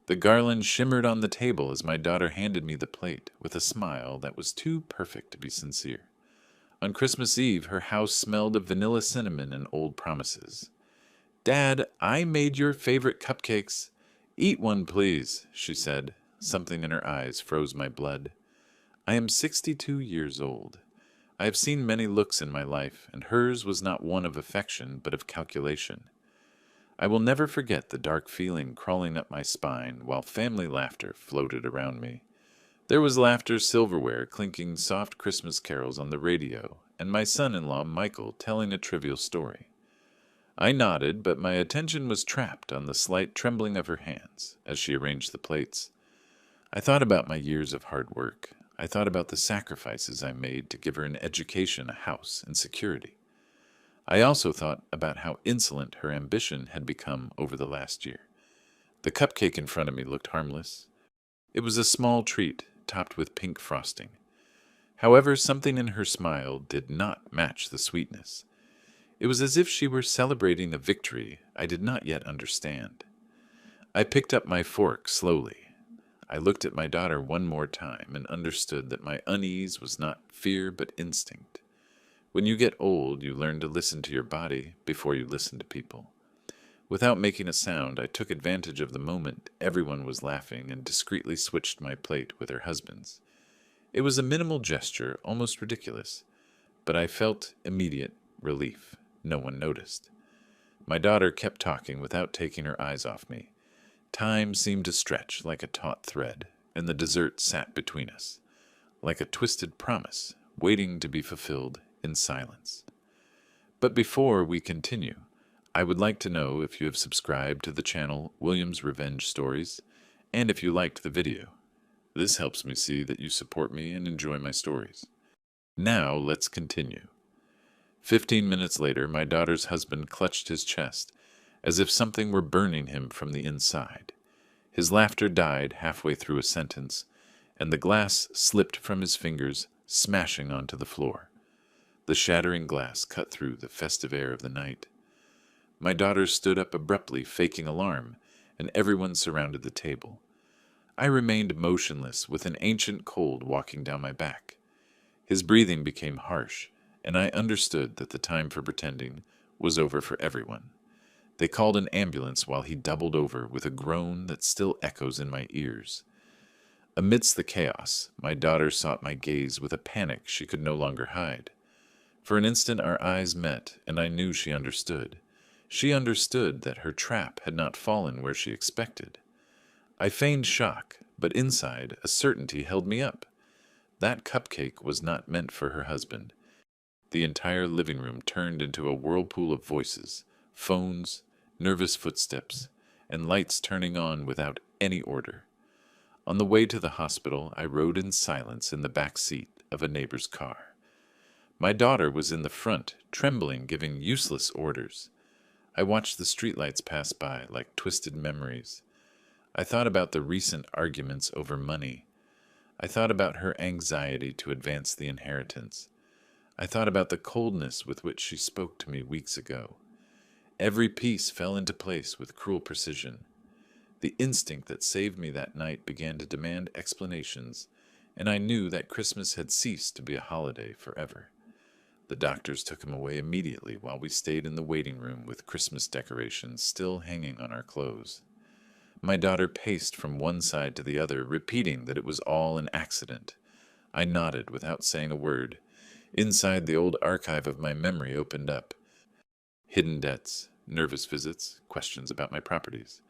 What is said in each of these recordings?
The garland shimmered on the table as my daughter handed me the plate with a smile that was too perfect to be sincere. On Christmas Eve, her house smelled of vanilla cinnamon and old promises. "Dad, I made your favorite cupcakes. Eat one, please," she said. Something in her eyes froze my blood. I am 62 years old. I have seen many looks in my life, and hers was not one of affection, but of calculation. I will never forget the dark feeling crawling up my spine while family laughter floated around me. There was laughter silverware clinking soft Christmas carols on the radio, and my son-in-law Michael telling a trivial story. I nodded, but my attention was trapped on the slight trembling of her hands as she arranged the plates. I thought about my years of hard work. I thought about the sacrifices I made to give her an education, a house, and security. I also thought about how insolent her ambition had become over the last year. The cupcake in front of me looked harmless. It was a small treat, topped with pink frosting. However, something in her smile did not match the sweetness. It was as if she were celebrating a victory I did not yet understand. I picked up my fork slowly. I looked at my daughter one more time and understood that my unease was not fear but instinct. When you get old, you learn to listen to your body before you listen to people. Without making a sound, I took advantage of the moment everyone was laughing and discreetly switched my plate with her husband's. It was a minimal gesture, almost ridiculous, but I felt immediate relief. No one noticed. My daughter kept talking without taking her eyes off me. Time seemed to stretch like a taut thread, and the dessert sat between us, like a twisted promise, waiting to be fulfilled in silence. But before we continue, I would like to know if you have subscribed to the channel William's Revenge Stories, and if you liked the video. This helps me see that you support me and enjoy my stories. Now let's continue. 15 minutes later, my daughter's husband clutched his chest, as if something were burning him from the inside. His laughter died halfway through a sentence, and the glass slipped from his fingers, smashing onto the floor. The shattering glass cut through the festive air of the night. My daughter stood up abruptly, faking alarm, and everyone surrounded the table. I remained motionless, with an ancient cold walking down my back. His breathing became harsh, and I understood that the time for pretending was over for everyone. They called an ambulance while he doubled over with a groan that still echoes in my ears. Amidst the chaos, my daughter sought my gaze with a panic she could no longer hide. For an instant our eyes met, and I knew she understood. She understood that her trap had not fallen where she expected. I feigned shock, but inside a certainty held me up. That cupcake was not meant for her husband. The entire living room turned into a whirlpool of voices, phones, nervous footsteps, and lights turning on without any order. On the way to the hospital, I rode in silence in the back seat of a neighbor's car. My daughter was in the front, trembling, giving useless orders. I watched the streetlights pass by like twisted memories. I thought about the recent arguments over money. I thought about her anxiety to advance the inheritance. I thought about the coldness with which she spoke to me weeks ago. Every piece fell into place with cruel precision. The instinct that saved me that night began to demand explanations, and I knew that Christmas had ceased to be a holiday forever. The doctors took him away immediately while we stayed in the waiting room with Christmas decorations still hanging on our clothes. My daughter paced from one side to the other, repeating that it was all an accident. I nodded without saying a word. Inside, the old archive of my memory opened up. Hidden debts, nervous visits, questions about my properties.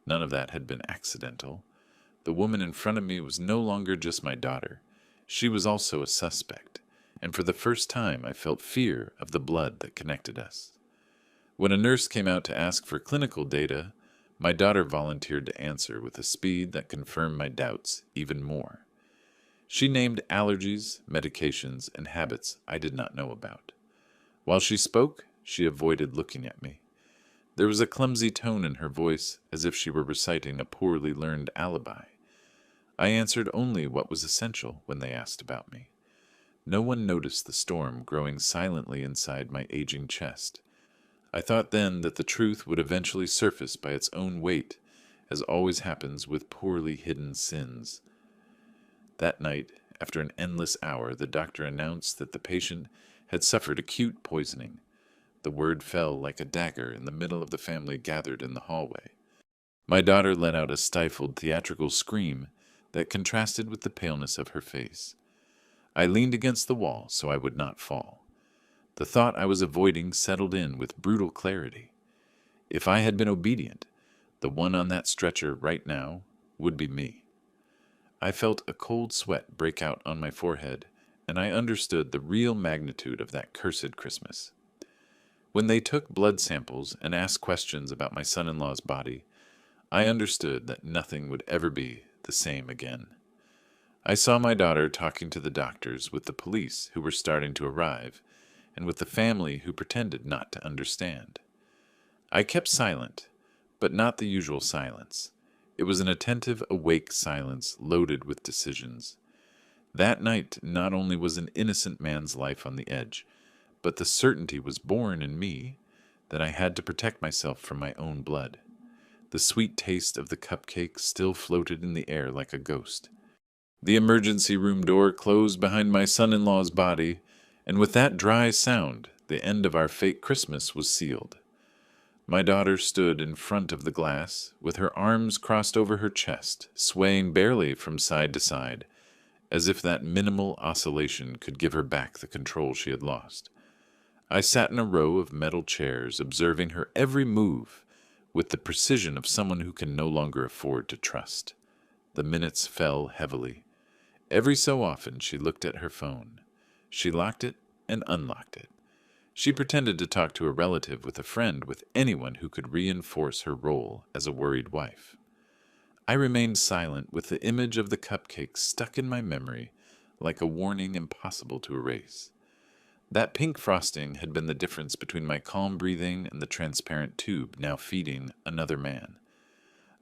None of that had been accidental. The woman in front of me was no longer just my daughter. She was also a suspect, and for the first time I felt fear of the blood that connected us. When a nurse came out to ask for clinical data, my daughter volunteered to answer with a speed that confirmed my doubts even more. She named allergies, medications, and habits I did not know about. While she spoke, she avoided looking at me. There was a clumsy tone in her voice, as if she were reciting a poorly learned alibi. I answered only what was essential when they asked about me. No one noticed the storm growing silently inside my aging chest. I thought then that the truth would eventually surface by its own weight, as always happens with poorly hidden sins. That night, after an endless hour, the doctor announced that the patient had suffered acute poisoning. The word fell like a dagger in the middle of the family gathered in the hallway. My daughter let out a stifled theatrical scream that contrasted with the paleness of her face. I leaned against the wall so I would not fall. The thought I was avoiding settled in with brutal clarity. If I had been obedient, the one on that stretcher right now would be me. I felt a cold sweat break out on my forehead, and I understood the real magnitude of that cursed Christmas. When they took blood samples and asked questions about my son-in-law's body, I understood that nothing would ever be the same again. I saw my daughter talking to the doctors, with the police who were starting to arrive, and with the family who pretended not to understand. I kept silent, but not the usual silence. It was an attentive, awake silence loaded with decisions. That night not only was an innocent man's life on the edge, but the certainty was born in me that I had to protect myself from my own blood. The sweet taste of the cupcake still floated in the air like a ghost. The emergency room door closed behind my son-in-law's body, and with that dry sound, the end of our fake Christmas was sealed. My daughter stood in front of the glass, with her arms crossed over her chest, swaying barely from side to side, as if that minimal oscillation could give her back the control she had lost. I sat in a row of metal chairs, observing her every move, with the precision of someone who can no longer afford to trust. The minutes fell heavily. Every so often she looked at her phone. She locked it and unlocked it. She pretended to talk to a relative, with a friend, with anyone who could reinforce her role as a worried wife. I remained silent, with the image of the cupcake stuck in my memory like a warning impossible to erase. That pink frosting had been the difference between my calm breathing and the transparent tube now feeding another man.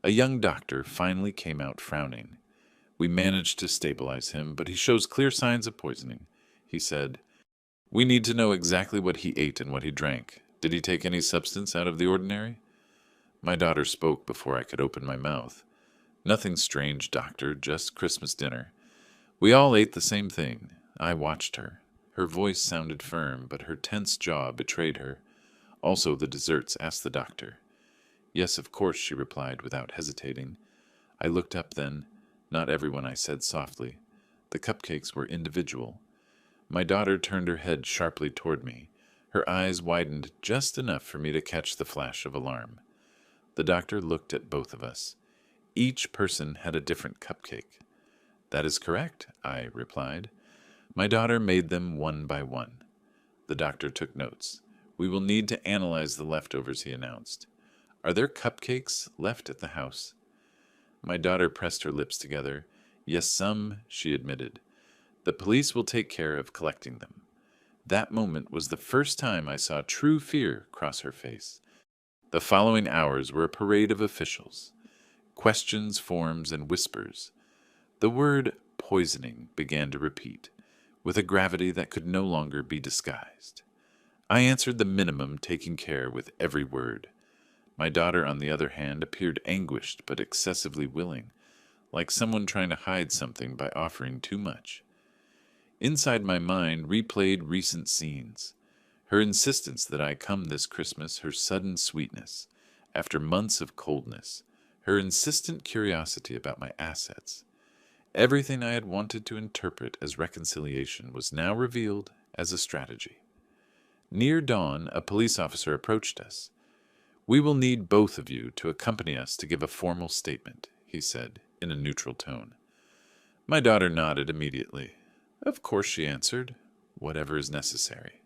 A young doctor finally came out frowning. We managed to stabilize him, but he shows clear signs of poisoning. He said, "We need to know exactly what he ate and what he drank. Did he take any substance out of the ordinary?" My daughter spoke before I could open my mouth. "Nothing strange, doctor, just Christmas dinner. We all ate the same thing." I watched her. Her voice sounded firm, but her tense jaw betrayed her. "Also the desserts?" asked the doctor. "Yes, of course," she replied without hesitating. I looked up then. "Not everyone," I said softly. "The cupcakes were individual." My daughter turned her head sharply toward me. Her eyes widened just enough for me to catch the flash of alarm. The doctor looked at both of us. Each person had a different cupcake. "That is correct," I replied. "My daughter made them one by one." The doctor took notes. "We will need to analyze the leftovers," he announced. "Are there cupcakes left at the house?" My daughter pressed her lips together. "Yes, some," she admitted. "The police will take care of collecting them." That moment was the first time I saw true fear cross her face. The following hours were a parade of officials. Questions, forms, and whispers. The word poisoning began to repeat, with a gravity that could no longer be disguised. I answered the minimum, taking care with every word. My daughter, on the other hand, appeared anguished but excessively willing, like someone trying to hide something by offering too much. Inside my mind replayed recent scenes. Her insistence that I come this Christmas, her sudden sweetness, after months of coldness, her insistent curiosity about my assets. Everything I had wanted to interpret as reconciliation was now revealed as a strategy. Near dawn, a police officer approached us. "We will need both of you to accompany us to give a formal statement," he said, in a neutral tone. My daughter nodded immediately. "Of course," she answered, "whatever is necessary."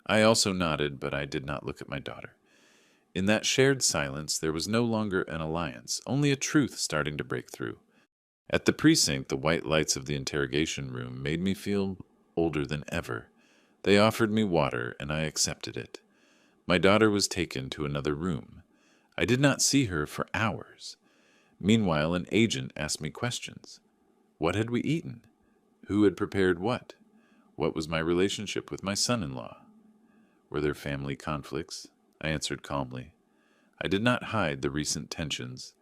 I also nodded, but I did not look at my daughter. In that shared silence, there was no longer an alliance, only a truth starting to break through. At the precinct, the white lights of the interrogation room made me feel older than ever. They offered me water, and I accepted it. My daughter was taken to another room. I did not see her for hours. Meanwhile, an agent asked me questions. What had we eaten? Who had prepared what? What was my relationship with my son-in-law? Were there family conflicts? I answered calmly. I did not hide the recent tensions.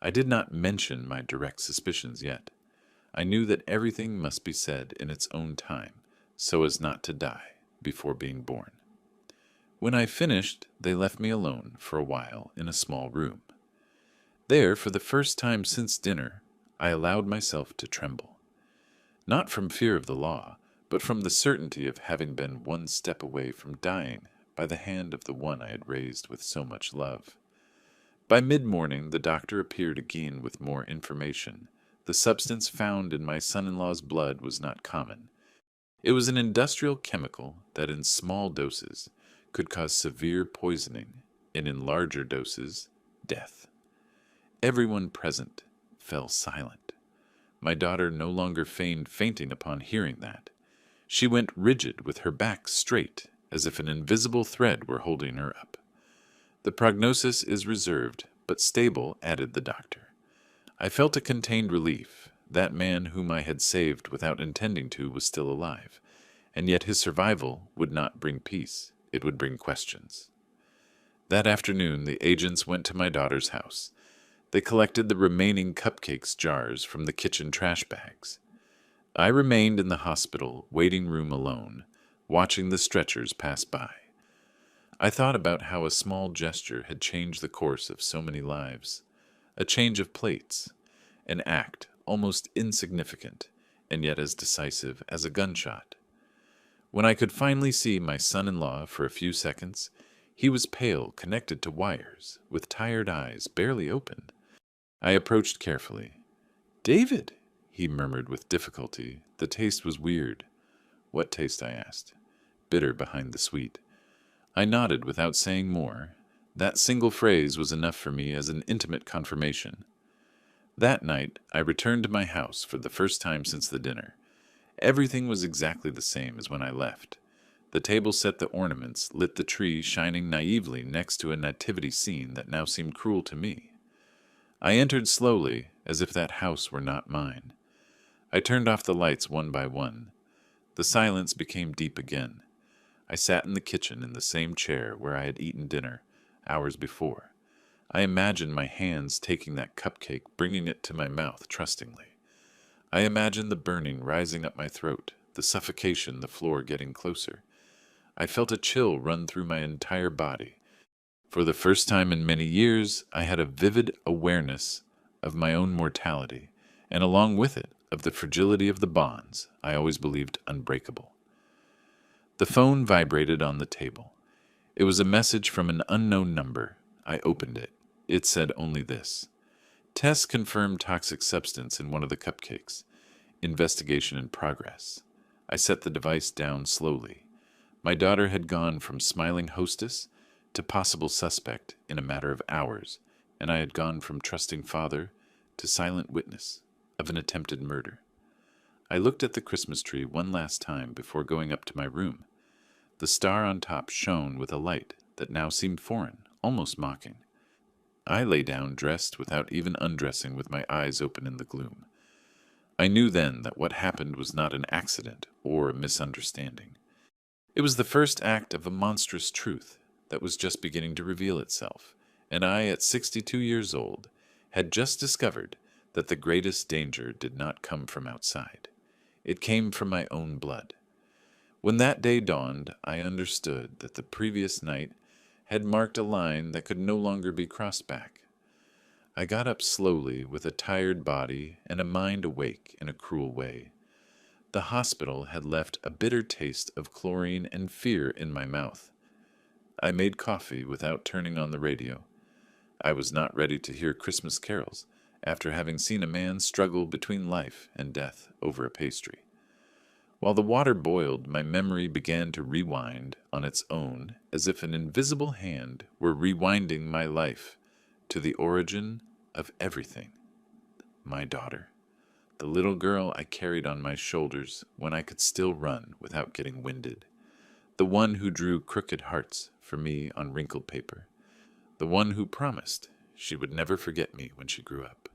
I did not mention my direct suspicions yet. I knew that everything must be said in its own time, so as not to die before being born. When I finished, they left me alone for a while in a small room. There, for the first time since dinner, I allowed myself to tremble. Not from fear of the law, but from the certainty of having been one step away from dying by the hand of the one I had raised with so much love. By mid-morning, the doctor appeared again with more information. The substance found in my son-in-law's blood was not common. It was an industrial chemical that in small doses could cause severe poisoning, and in larger doses, death. Everyone present fell silent. My daughter no longer feigned fainting upon hearing that. She went rigid with her back straight, as if an invisible thread were holding her up. The prognosis is reserved, but stable, added the doctor. I felt a contained relief. That man whom I had saved without intending to was still alive, and yet his survival would not bring peace. It would bring questions. That afternoon, the agents went to my daughter's house. They collected the remaining Cupcakes jars from the kitchen trash bags. I remained in the hospital waiting room alone, watching the stretchers pass by. I thought about how a small gesture had changed the course of so many lives. A change of plates, an act almost insignificant, and yet as decisive as a gunshot. When I could finally see my son-in-law for a few seconds, he was pale, connected to wires, with tired eyes, barely opened. I approached carefully. "David," he murmured with difficulty. The taste was weird. "What taste?" I asked. "Bitter behind the sweet." I nodded without saying more. That single phrase was enough for me as an intimate confirmation. That night, I returned to my house for the first time since the dinner. Everything was exactly the same as when I left. The table set the ornaments, lit the tree shining naively next to a nativity scene that now seemed cruel to me. I entered slowly, as if that house were not mine. I turned off the lights one by one. The silence became deep again. I sat in the kitchen in the same chair where I had eaten dinner hours before. I imagined my hands taking that cupcake, bringing it to my mouth trustingly. I imagined the burning rising up my throat, the suffocation, the floor getting closer. I felt a chill run through my entire body. For the first time in many years, I had a vivid awareness of my own mortality, and along with it, of the fragility of the bonds I always believed unbreakable. The phone vibrated on the table. It was a message from an unknown number. I opened it. It said only this: "Tests confirmed toxic substance in one of the cupcakes. Investigation in progress." I set the device down slowly. My daughter had gone from smiling hostess to possible suspect in a matter of hours, and I had gone from trusting father to silent witness of an attempted murder. I looked at the Christmas tree one last time before going up to my room. The star on top shone with a light that now seemed foreign, almost mocking. I lay down dressed without even undressing, with my eyes open in the gloom. I knew then that what happened was not an accident or a misunderstanding. It was the first act of a monstrous truth that was just beginning to reveal itself, and I, at 62 years old, had just discovered that the greatest danger did not come from outside. It came from my own blood. When that day dawned, I understood that the previous night had marked a line that could no longer be crossed back. I got up slowly with a tired body and a mind awake in a cruel way. The hospital had left a bitter taste of chlorine and fear in my mouth. I made coffee without turning on the radio. I was not ready to hear Christmas carols after having seen a man struggle between life and death over a pastry. While the water boiled, my memory began to rewind on its own, as if an invisible hand were rewinding my life to the origin of everything. My daughter, the little girl I carried on my shoulders when I could still run without getting winded, the one who drew crooked hearts for me on wrinkled paper, the one who promised she would never forget me when she grew up.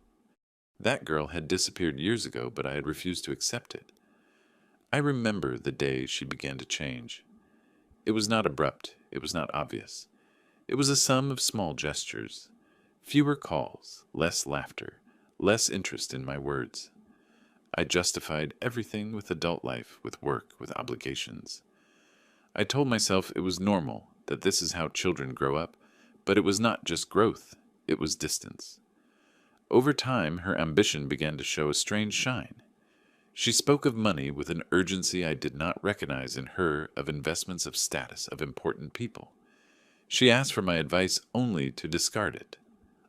That girl had disappeared years ago, but I had refused to accept it. I remember the day she began to change. It was not abrupt. It was not obvious. It was a sum of small gestures. Fewer calls, less laughter, less interest in my words. I justified everything with adult life, with work, with obligations. I told myself it was normal, that this is how children grow up, but it was not just growth, it was distance. Over time, her ambition began to show a strange shine. She spoke of money with an urgency I did not recognize in her, of investments of status, of important people. She asked for my advice only to discard it.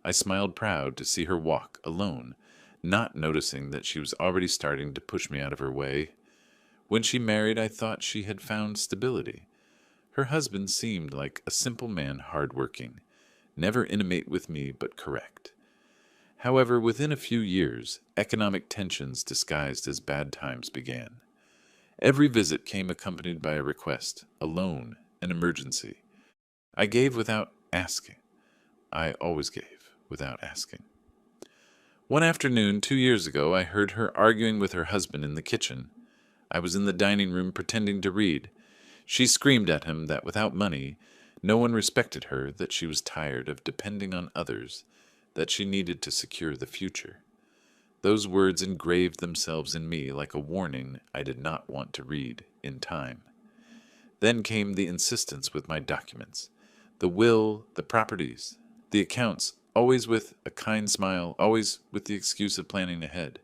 I smiled proud to see her walk alone, not noticing that she was already starting to push me out of her way. When she married, I thought she had found stability. Her husband seemed like a simple man, hard-working, never intimate with me but correct. However, within a few years, economic tensions disguised as bad times began. Every visit came accompanied by a request, a loan, an emergency. I gave without asking. I always gave without asking. One afternoon, 2 years ago, I heard her arguing with her husband in the kitchen. I was in the dining room pretending to read. She screamed at him that without money, no one respected her, that she was tired of depending on others, that she needed to secure the future. Those words engraved themselves in me like a warning I did not want to read in time. Then came the insistence with my documents, the will, the properties, the accounts, always with a kind smile, always with the excuse of planning ahead.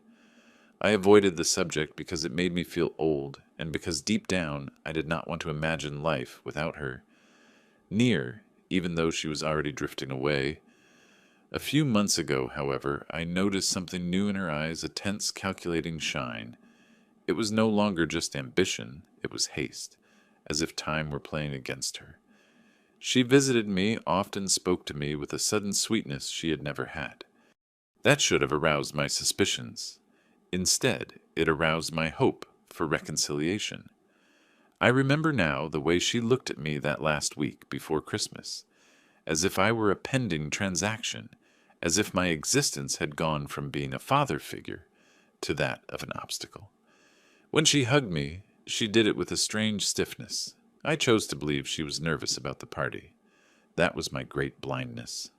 I avoided the subject because it made me feel old, and because deep down I did not want to imagine life without her. Near, even though she was already drifting away. A few months ago, however, I noticed something new in her eyes, a tense, calculating shine. It was no longer just ambition, it was haste, as if time were playing against her. She visited me, often spoke to me with a sudden sweetness she had never had. That should have aroused my suspicions. Instead, it aroused my hope for reconciliation. I remember now the way she looked at me that last week before Christmas, as if I were a pending transaction, as if my existence had gone from being a father figure to that of an obstacle. When she hugged me, she did it with a strange stiffness. I chose to believe she was nervous about the party. That was my great blindness.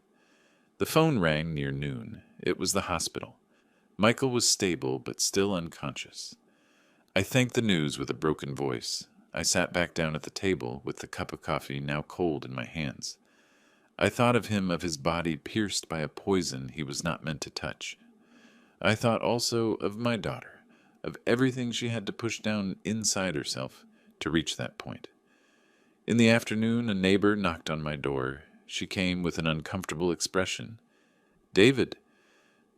The phone rang near noon. It was the hospital. Michael was stable but still unconscious. I thanked the news with a broken voice. I sat back down at the table with the cup of coffee now cold in my hands. I thought of him, of his body pierced by a poison he was not meant to touch. I thought also of my daughter, of everything she had to push down inside herself to reach that point. In the afternoon, a neighbor knocked on my door. She came with an uncomfortable expression. "David,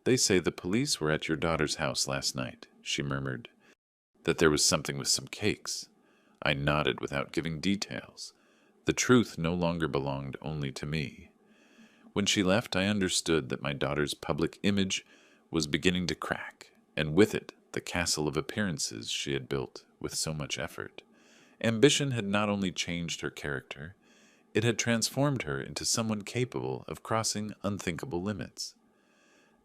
they say the police were at your daughter's house last night," she murmured. "That there was something with some cakes." I nodded without giving details. The truth no longer belonged only to me. When she left, I understood that my daughter's public image was beginning to crack, and with it the castle of appearances she had built with so much effort. Ambition had not only changed her character, it had transformed her into someone capable of crossing unthinkable limits.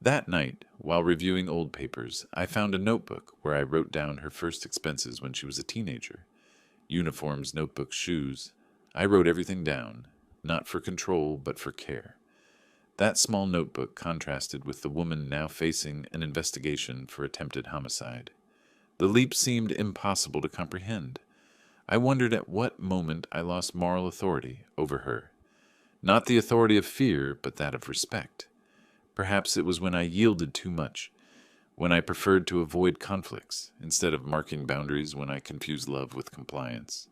That night, while reviewing old papers, I found a notebook where I wrote down her first expenses when she was a teenager. Uniforms, notebooks, shoes. I wrote everything down, not for control, but for care. That small notebook contrasted with the woman now facing an investigation for attempted homicide. The leap seemed impossible to comprehend. I wondered at what moment I lost moral authority over her. Not the authority of fear, but that of respect. Perhaps it was when I yielded too much, when I preferred to avoid conflicts, instead of marking boundaries, when I confused love with compliance.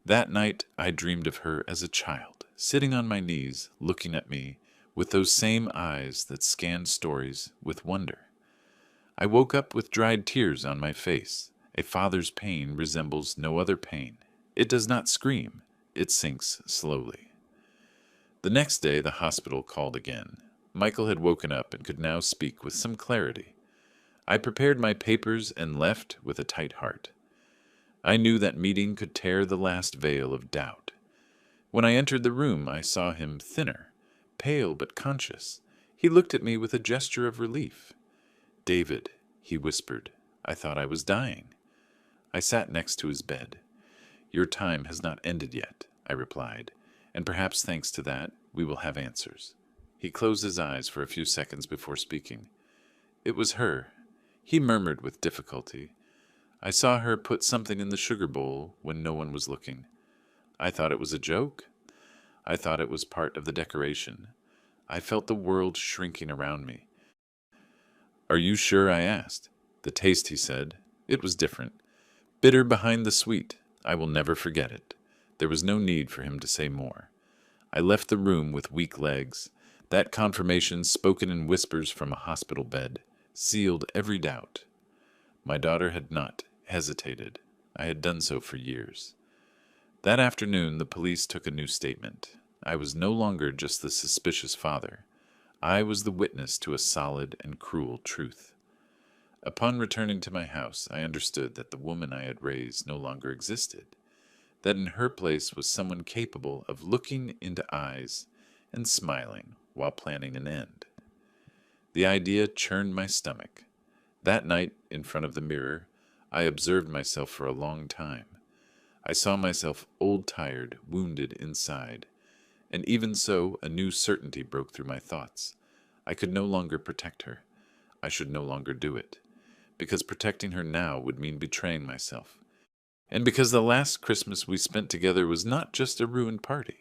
That night I dreamed of her as a child, sitting on my knees, looking at me, with those same eyes that scanned stories with wonder. I woke up with dried tears on my face. A father's pain resembles no other pain. It does not scream, it sinks slowly. The next day the hospital called again. Michael had woken up and could now speak with some clarity. I prepared my papers and left with a tight heart. I knew that meeting could tear the last veil of doubt. When I entered the room, I saw him thinner, pale but conscious. He looked at me with a gesture of relief. "David," he whispered, "I thought I was dying." I sat next to his bed. "Your time has not ended yet," I replied, "and perhaps thanks to that, we will have answers." He closed his eyes for a few seconds before speaking. It was her. He murmured with difficulty. I saw her put something in the sugar bowl when no one was looking. I thought it was a joke. I thought it was part of the decoration. I felt the world shrinking around me. Are you sure? I asked. The taste, he said. It was different. Bitter behind the sweet. I will never forget it. There was no need for him to say more. I left the room with weak legs. That confirmation, spoken in whispers from a hospital bed, sealed every doubt. My daughter had not hesitated. I had done so for years. That afternoon, the police took a new statement. I was no longer just the suspicious father. I was the witness to a solid and cruel truth. Upon returning to my house, I understood that the woman I had raised no longer existed, that in her place was someone capable of looking into eyes and smiling while planning an end. The idea churned my stomach. That night, in front of the mirror, I observed myself for a long time. I saw myself old-tired, wounded inside, and even so, a new certainty broke through my thoughts. I could no longer protect her. I should no longer do it, because protecting her now would mean betraying myself. And because the last Christmas we spent together was not just a ruined party.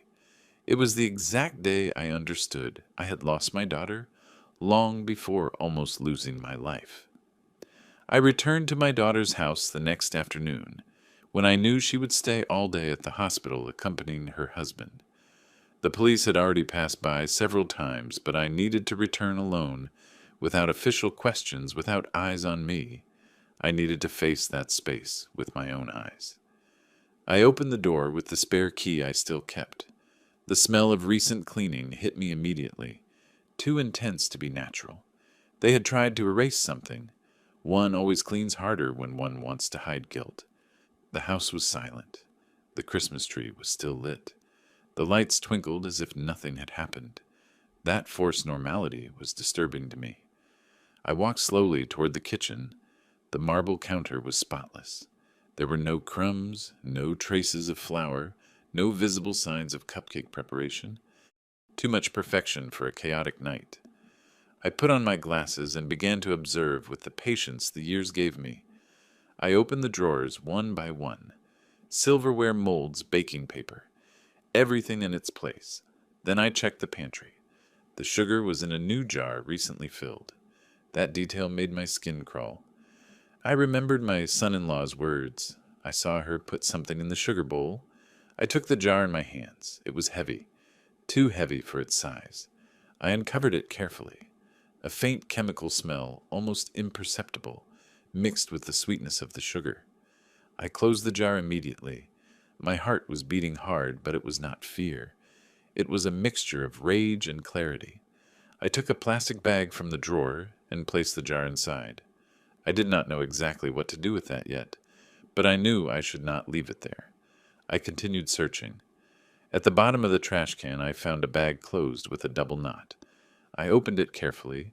It was the exact day I understood I had lost my daughter long before almost losing my life. I returned to my daughter's house the next afternoon, when I knew she would stay all day at the hospital accompanying her husband. The police had already passed by several times, but I needed to return alone, without official questions, without eyes on me. I needed to face that space with my own eyes. I opened the door with the spare key I still kept. The smell of recent cleaning hit me immediately, too intense to be natural. They had tried to erase something. One always cleans harder when one wants to hide guilt. The house was silent. The Christmas tree was still lit. The lights twinkled as if nothing had happened. That forced normality was disturbing to me. I walked slowly toward the kitchen. The marble counter was spotless. There were no crumbs, no traces of flour, no visible signs of cupcake preparation. Too much perfection for a chaotic night. I put on my glasses and began to observe with the patience the years gave me. I opened the drawers one by one. Silverware molds, baking paper. Everything in its place. Then I checked the pantry. The sugar was in a new jar recently filled. That detail made my skin crawl. I remembered my son-in-law's words. I saw her put something in the sugar bowl. I took the jar in my hands. It was heavy, too heavy for its size. I uncovered it carefully. A faint chemical smell, almost imperceptible, mixed with the sweetness of the sugar. I closed the jar immediately. My heart was beating hard, but it was not fear. It was a mixture of rage and clarity. I took a plastic bag from the drawer and placed the jar inside. I did not know exactly what to do with that yet, but I knew I should not leave it there. I continued searching. At the bottom of the trash can, I found a bag closed with a double knot. I opened it carefully.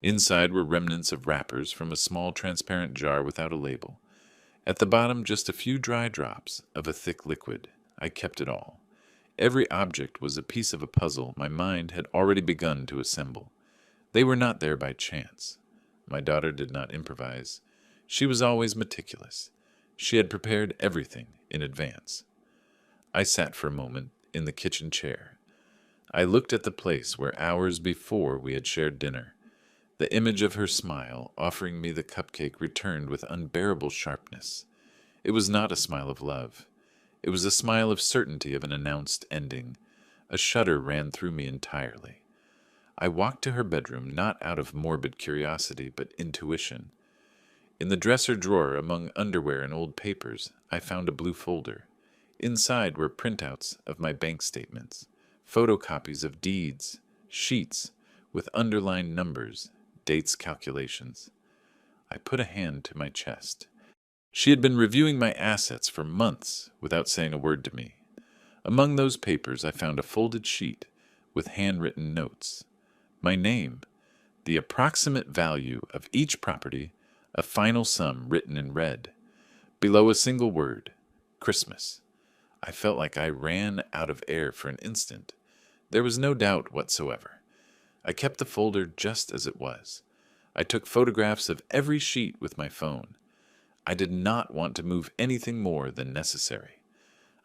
Inside were remnants of wrappers from a small transparent jar without a label. At the bottom, just a few dry drops of a thick liquid. I kept it all. Every object was a piece of a puzzle my mind had already begun to assemble. They were not there by chance. My daughter did not improvise. She was always meticulous. She had prepared everything in advance. I sat for a moment in the kitchen chair. I looked at the place where hours before we had shared dinner. The image of her smile, offering me the cupcake, returned with unbearable sharpness. It was not a smile of love. It was a smile of certainty of an announced ending. A shudder ran through me entirely. I walked to her bedroom, not out of morbid curiosity, but intuition. In the dresser drawer, among underwear and old papers, I found a blue folder. Inside were printouts of my bank statements, photocopies of deeds, sheets with underlined numbers, dates, calculations. I put a hand to my chest. She had been reviewing my assets for months without saying a word to me. Among those papers I found a folded sheet with handwritten notes. My name, the approximate value of each property, a final sum written in red. Below a single word, Christmas. I felt like I ran out of air for an instant. There was no doubt whatsoever. I kept the folder just as it was. I took photographs of every sheet with my phone. I did not want to move anything more than necessary.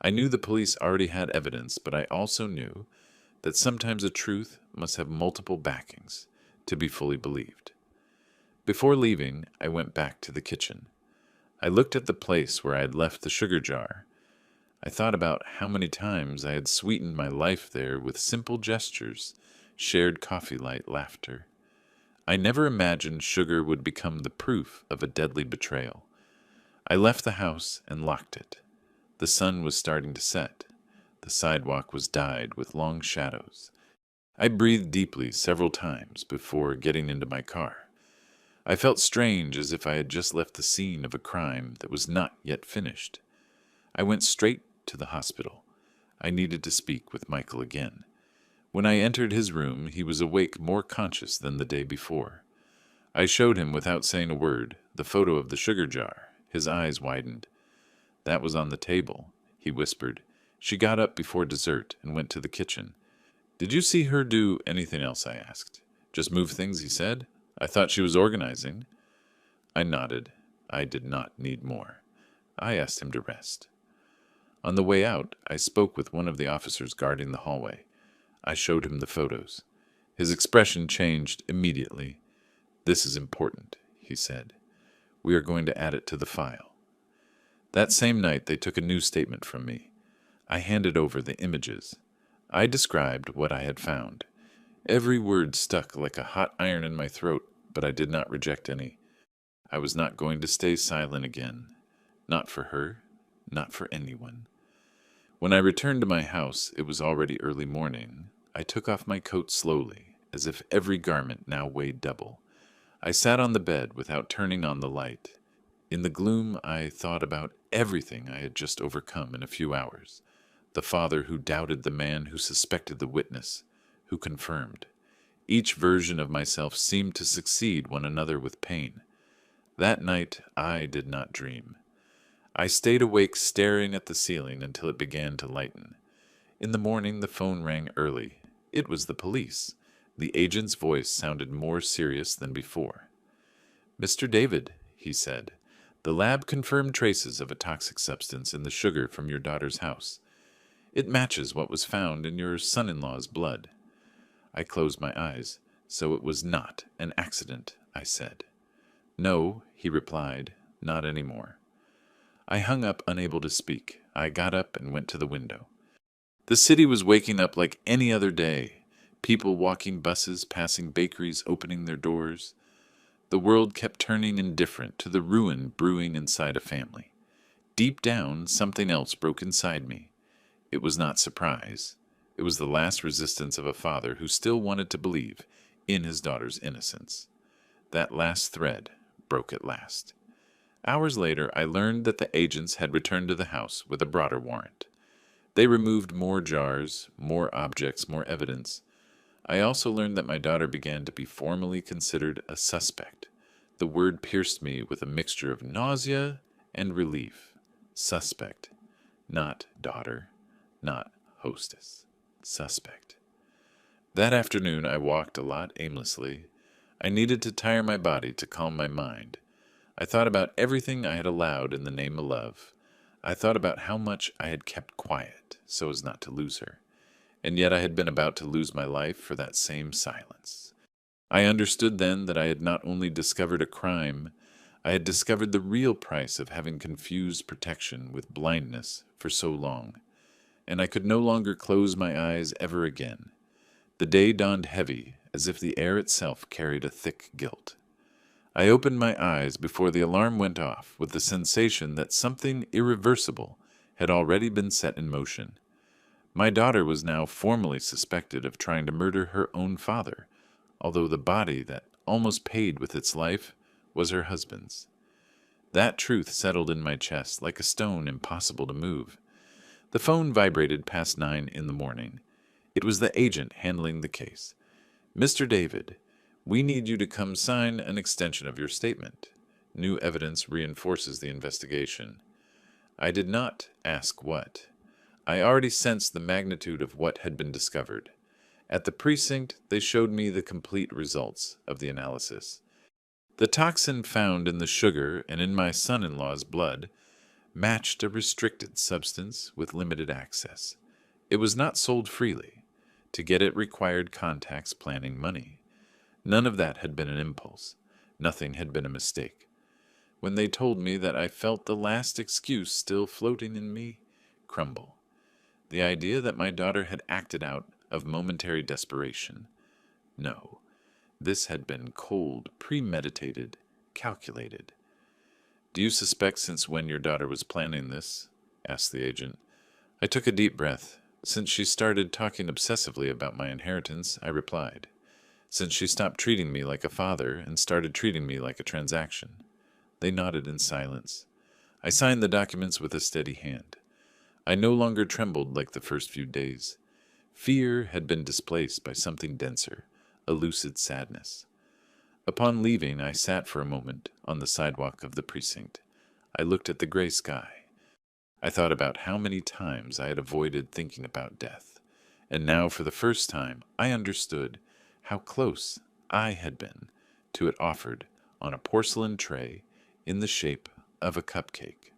I knew the police already had evidence, but I also knew that sometimes a truth must have multiple backings to be fully believed. Before leaving, I went back to the kitchen. I looked at the place where I had left the sugar jar. I thought about how many times I had sweetened my life there with simple gestures, shared coffee-light laughter. I never imagined sugar would become the proof of a deadly betrayal. I left the house and locked it. The sun was starting to set. The sidewalk was dyed with long shadows. I breathed deeply several times before getting into my car. I felt strange, as if I had just left the scene of a crime that was not yet finished. I went straight to the hospital. I needed to speak with Michael again. When I entered his room, he was awake, more conscious than the day before. I showed him, without saying a word, the photo of the sugar jar. His eyes widened. "That was on the table," he whispered. "She got up before dessert and went to the kitchen." "Did you see her do anything else?" I asked. "Just move things," he said. "I thought she was organizing." I nodded. I did not need more. I asked him to rest. On the way out, I spoke with one of the officers guarding the hallway. I showed him the photos. His expression changed immediately. "This is important," he said. "We are going to add it to the file." That same night, they took a new statement from me. I handed over the images. I described what I had found. Every word stuck like a hot iron in my throat, but I did not reject any. I was not going to stay silent again. Not for her, not for anyone. When I returned to my house, it was already early morning. I took off my coat slowly, as if every garment now weighed double. I sat on the bed without turning on the light. In the gloom, I thought about everything I had just overcome in a few hours. The father who doubted the man who suspected the witness, who confirmed. Each version of myself seemed to succeed one another with pain. That night, I did not dream. I stayed awake staring at the ceiling until it began to lighten. In the morning, the phone rang early. It was the police. The agent's voice sounded more serious than before. "Mr. David," he said, "the lab confirmed traces of a toxic substance in the sugar from your daughter's house. It matches what was found in your son-in-law's blood." I closed my eyes. "So it was not an accident," I said. "No," he replied, "not anymore." I hung up, unable to speak. I got up and went to the window. The city was waking up like any other day. People walking buses, passing bakeries, opening their doors. The world kept turning indifferent to the ruin brewing inside a family. Deep down, something else broke inside me. It was not surprise. It was the last resistance of a father who still wanted to believe in his daughter's innocence. That last thread broke at last. Hours later, I learned that the agents had returned to the house with a broader warrant. They removed more jars, more objects, more evidence. I also learned that my daughter began to be formally considered a suspect. The word pierced me with a mixture of nausea and relief. Suspect. Not daughter. Not hostess. Suspect. That afternoon, I walked a lot aimlessly. I needed to tire my body to calm my mind. I thought about everything I had allowed in the name of love. I thought about how much I had kept quiet so as not to lose her. And yet I had been about to lose my life for that same silence. I understood then that I had not only discovered a crime, I had discovered the real price of having confused protection with blindness for so long. And I could no longer close my eyes ever again. The day dawned heavy, as if the air itself carried a thick guilt. I opened my eyes before the alarm went off with the sensation that something irreversible had already been set in motion. My daughter was now formally suspected of trying to murder her own father, although the body that almost paid with its life was her husband's. That truth settled in my chest like a stone impossible to move. The phone vibrated past 9 in the morning. It was the agent handling the case. "Mr. David, we need you to come sign an extension of your statement. New evidence reinforces the investigation." I did not ask what. I already sensed the magnitude of what had been discovered. At the precinct, they showed me the complete results of the analysis. The toxin found in the sugar and in my son-in-law's blood matched a restricted substance with limited access. It was not sold freely. To get it required contacts, planning, money. None of that had been an impulse. Nothing had been a mistake. When they told me that, I felt the last excuse still floating in me crumble. The idea that my daughter had acted out of momentary desperation. No, this had been cold, premeditated, calculated. "Do you suspect since when your daughter was planning this?" asked the agent. I took a deep breath. "Since she started talking obsessively about my inheritance," I replied. "Since she stopped treating me like a father and started treating me like a transaction." They nodded in silence. I signed the documents with a steady hand. I no longer trembled like the first few days. Fear had been displaced by something denser, a lucid sadness. Upon leaving, I sat for a moment on the sidewalk of the precinct. I looked at the gray sky. I thought about how many times I had avoided thinking about death, and now for the first time I understood how close I had been to it offered on a porcelain tray in the shape of a cupcake.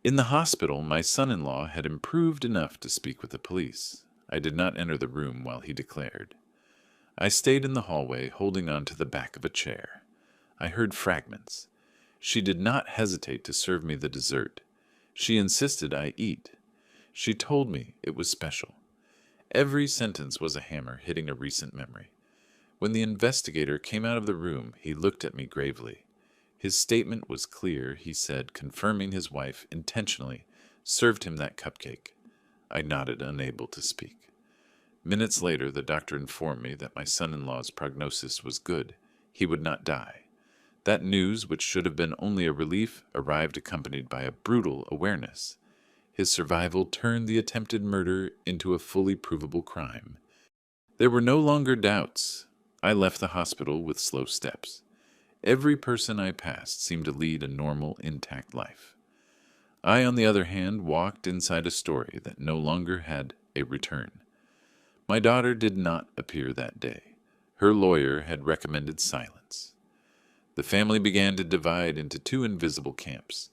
In the hospital, my son-in-law had improved enough to speak with the police. I did not enter the room while he declared. I stayed in the hallway, holding on to the back of a chair. I heard fragments. She did not hesitate to serve me the dessert. She insisted I eat. She told me it was special. Every sentence was a hammer hitting a recent memory. When the investigator came out of the room, he looked at me gravely. His statement was clear, he said, confirming his wife intentionally served him that cupcake. I nodded, unable to speak. Minutes later, the doctor informed me that my son-in-law's prognosis was good. He would not die. That news, which should have been only a relief, arrived accompanied by a brutal awareness. His survival turned the attempted murder into a fully provable crime. There were no longer doubts. I left the hospital with slow steps. Every person I passed seemed to lead a normal, intact life. I, on the other hand, walked inside a story that no longer had a return. My daughter did not appear that day. Her lawyer had recommended silence. The family began to divide into two invisible camps: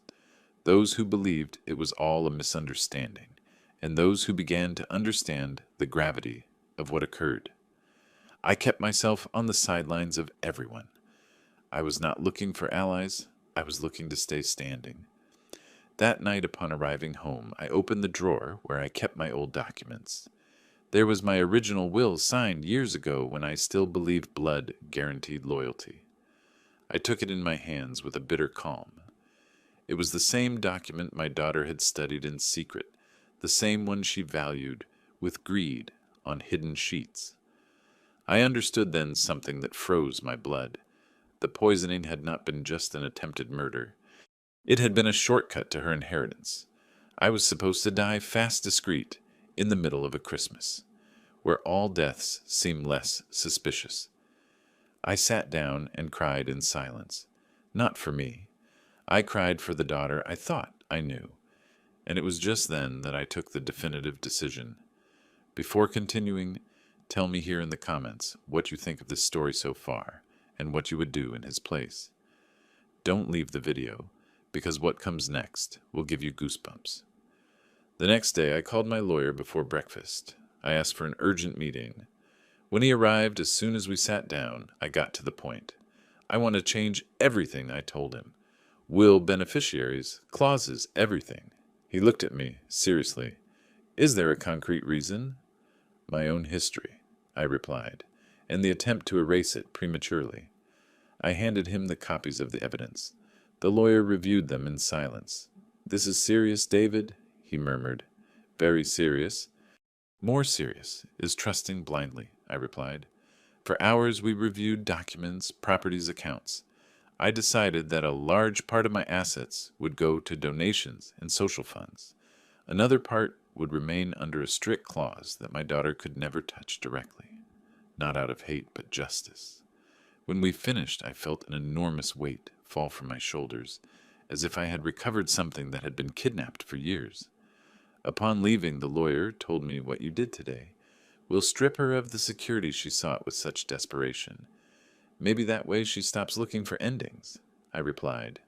those who believed it was all a misunderstanding, and those who began to understand the gravity of what occurred. I kept myself on the sidelines of everyone. I was not looking for allies. I was looking to stay standing. That night, upon arriving home, I opened the drawer where I kept my old documents. There was my original will signed years ago when I still believed blood guaranteed loyalty. I took it in my hands with a bitter calm. It was the same document my daughter had studied in secret, the same one she valued with greed on hidden sheets. I understood then something that froze my blood. The poisoning had not been just an attempted murder. It had been a shortcut to her inheritance. I was supposed to die fast, discreet, in the middle of a Christmas, where all deaths seem less suspicious. I sat down and cried in silence. Not for me. I cried for the daughter I thought I knew, and it was just then that I took the definitive decision. Before continuing, tell me here in the comments what you think of this story so far, and what you would do in his place. Don't leave the video, because what comes next will give you goosebumps. The next day, I called my lawyer before breakfast. I asked for an urgent meeting. When he arrived, as soon as we sat down, I got to the point. I want to change everything, I told him. Will, beneficiaries, clauses, everything. He looked at me, seriously. Is there a concrete reason? My own history, I replied, and the attempt to erase it prematurely. I handed him the copies of the evidence. The lawyer reviewed them in silence. "This is serious, David," he murmured. "Very serious." "More serious is trusting blindly," I replied. For hours we reviewed documents, properties, accounts. I decided that a large part of my assets would go to donations and social funds. Another part would remain under a strict clause that my daughter could never touch directly. Not out of hate, but justice. When we finished, I felt an enormous weight fall from my shoulders, as if I had recovered something that had been kidnapped for years. Upon leaving, the lawyer told me what you did today We'll strip her of the security she sought with such desperation. Maybe that way she stops looking for endings, I replied.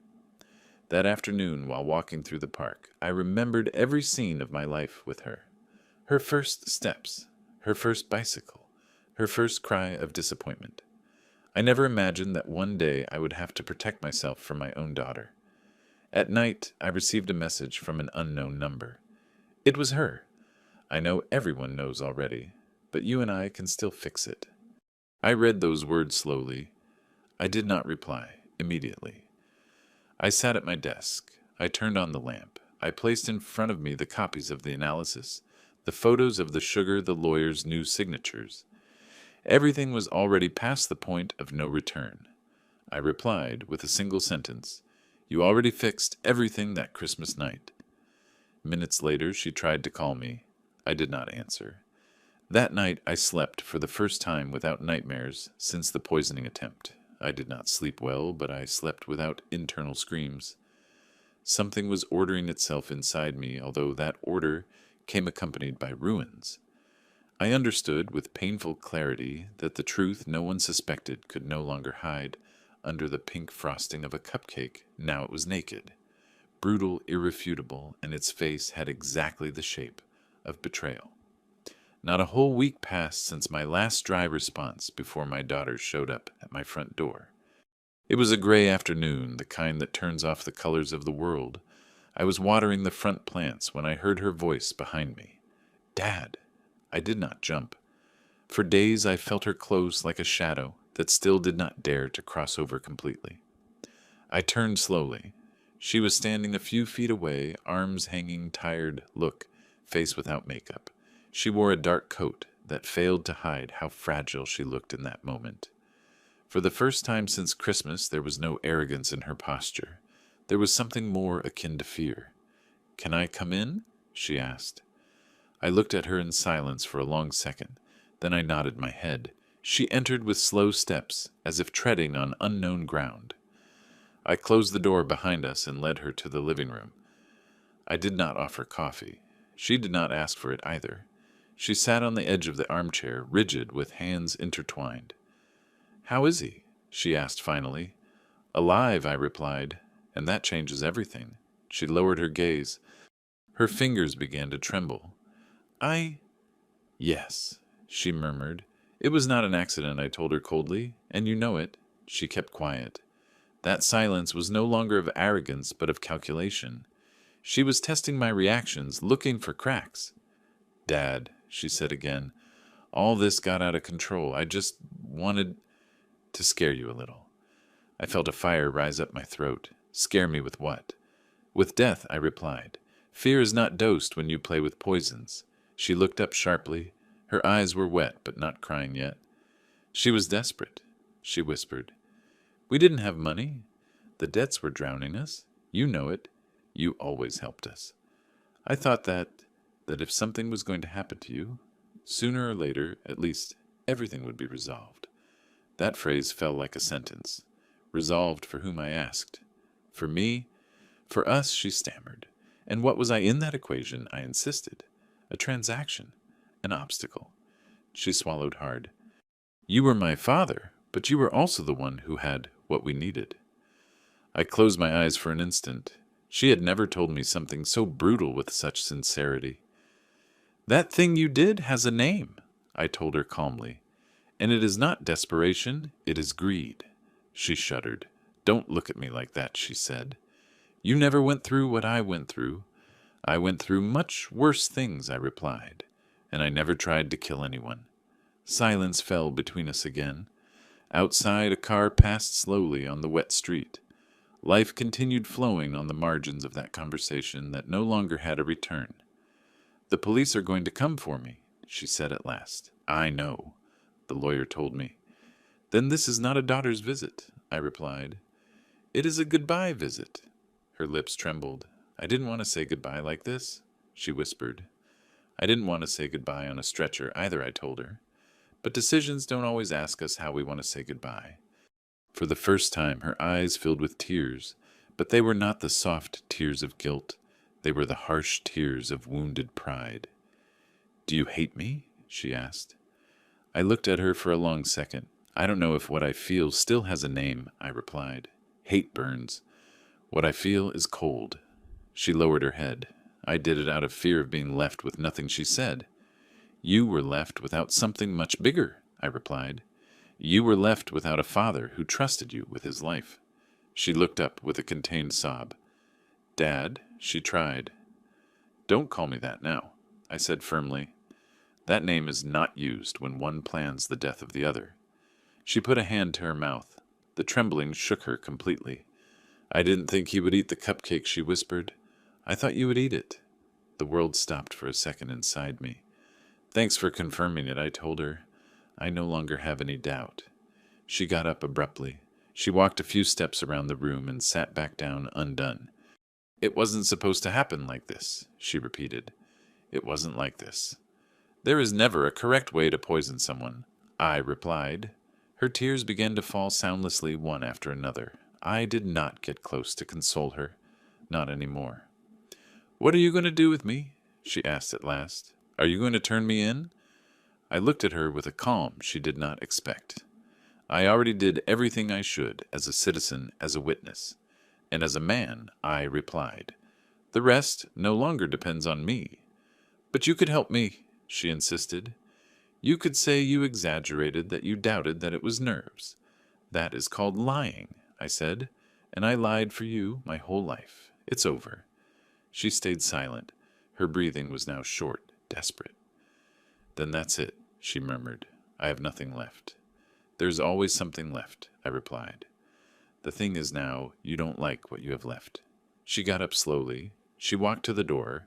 That afternoon, while walking through the park, I remembered every scene of my life with her. Her first steps, her first bicycle, her first cry of disappointment. I never imagined that one day I would have to protect myself from my own daughter. At night, I received a message from an unknown number. It was her. I know everyone knows already, but you and I can still fix it. I read those words slowly. I did not reply immediately. I sat at my desk. I turned on the lamp. I placed in front of me the copies of the analysis, the photos of the sugar, the lawyer's new signatures. Everything was already past the point of no return. I replied with a single sentence, "You already fixed everything that Christmas night." Minutes later, she tried to call me. I did not answer. That night, I slept for the first time without nightmares since the poisoning attempt. I did not sleep well, but I slept without internal screams. Something was ordering itself inside me, although that order came accompanied by ruins. I understood with painful clarity that the truth no one suspected could no longer hide under the pink frosting of a cupcake. Now it was naked, brutal, irrefutable, and its face had exactly the shape of betrayal. Not a whole week passed since my last dry response before my daughter showed up at my front door. It was a gray afternoon, the kind that turns off the colors of the world. I was watering the front plants when I heard her voice behind me. "Dad!" I did not jump. For days I felt her close like a shadow that still did not dare to cross over completely. I turned slowly. She was standing a few feet away, arms hanging, tired look, face without makeup. She wore a dark coat that failed to hide how fragile she looked in that moment. For the first time since Christmas, there was no arrogance in her posture. There was something more akin to fear. "Can I come in?" she asked. I looked at her in silence for a long second. Then I nodded my head. She entered with slow steps, as if treading on unknown ground. I closed the door behind us and led her to the living room. I did not offer coffee. She did not ask for it either. She sat on the edge of the armchair, rigid, with hands intertwined. "How is he?" she asked finally. "Alive," I replied, "and that changes everything." She lowered her gaze. Her fingers began to tremble. Yes," she murmured. "It was not an accident," I told her coldly, "and you know it." She kept quiet. That silence was no longer of arrogance, but of calculation. She was testing my reactions, looking for cracks. "Dad," she said again, "all this got out of control. I just wanted to scare you a little." I felt a fire rise up my throat. "Scare me with what?" "With death," I replied. "Fear is not dosed when you play with poisons." She looked up sharply. Her eyes were wet, but not crying yet. "She was desperate," she whispered. "We didn't have money. The debts were drowning us. You know it. You always helped us. I thought that if something was going to happen to you, sooner or later, at least, everything would be resolved." That phrase fell like a sentence. Resolved for whom, I asked. "For me?" "For us," she stammered. "And what was I in that equation?" I insisted. "A transaction. An obstacle." She swallowed hard. "You were my father, but you were also the one who had what we needed." I closed my eyes for an instant. She had never told me something so brutal with such sincerity. "That thing you did has a name," I told her calmly. "And it is not desperation, it is greed." She shuddered. "Don't look at me like that," she said. "You never went through what I went through." "I went through much worse things," I replied, "and I never tried to kill anyone." Silence fell between us again. Outside, a car passed slowly on the wet street. Life continued flowing on the margins of that conversation that no longer had a return. "The police are going to come for me," she said at last. "I know," the lawyer told me. "Then this is not a daughter's visit," I replied. "It is a goodbye visit." Her lips trembled. "I didn't want to say goodbye like this," she whispered. "I didn't want to say goodbye on a stretcher either," I told her. But decisions don't always ask us how we want to say goodbye. For the first time, her eyes filled with tears, but they were not the soft tears of guilt. They were the harsh tears of wounded pride. "Do you hate me?" she asked. I looked at her for a long second. I don't know if what I feel still has a name, I replied. Hate burns. What I feel is cold. She lowered her head. I did it out of fear of being left with nothing she said. You were left without something much bigger, I replied. You were left without a father who trusted you with his life. She looked up with a contained sob. Dad, she tried. Don't call me that now, I said firmly. That name is not used when one plans the death of the other. She put a hand to her mouth. The trembling shook her completely. I didn't think he would eat the cupcake, she whispered. I thought you would eat it. The world stopped for a second inside me. Thanks for confirming it, I told her. I no longer have any doubt. She got up abruptly. She walked a few steps around the room and sat back down undone. It wasn't supposed to happen like this, she repeated. It wasn't like this. There is never a correct way to poison someone, I replied. Her tears began to fall soundlessly one after another. I did not get close to console her. Not any more. What are you going to do with me? She asked at last. Are you going to turn me in? I looked at her with a calm she did not expect. I already did everything I should, as a citizen, as a witness. And as a man, I replied. The rest no longer depends on me. But you could help me, she insisted. You could say you exaggerated, that you doubted that it was nerves. That is called lying, I said, and I lied for you my whole life. It's over. She stayed silent. Her breathing was now short, desperate. Then that's it, she murmured. I have nothing left. There's always something left, I replied. The thing is now, you don't like what you have left. She got up slowly. She walked to the door.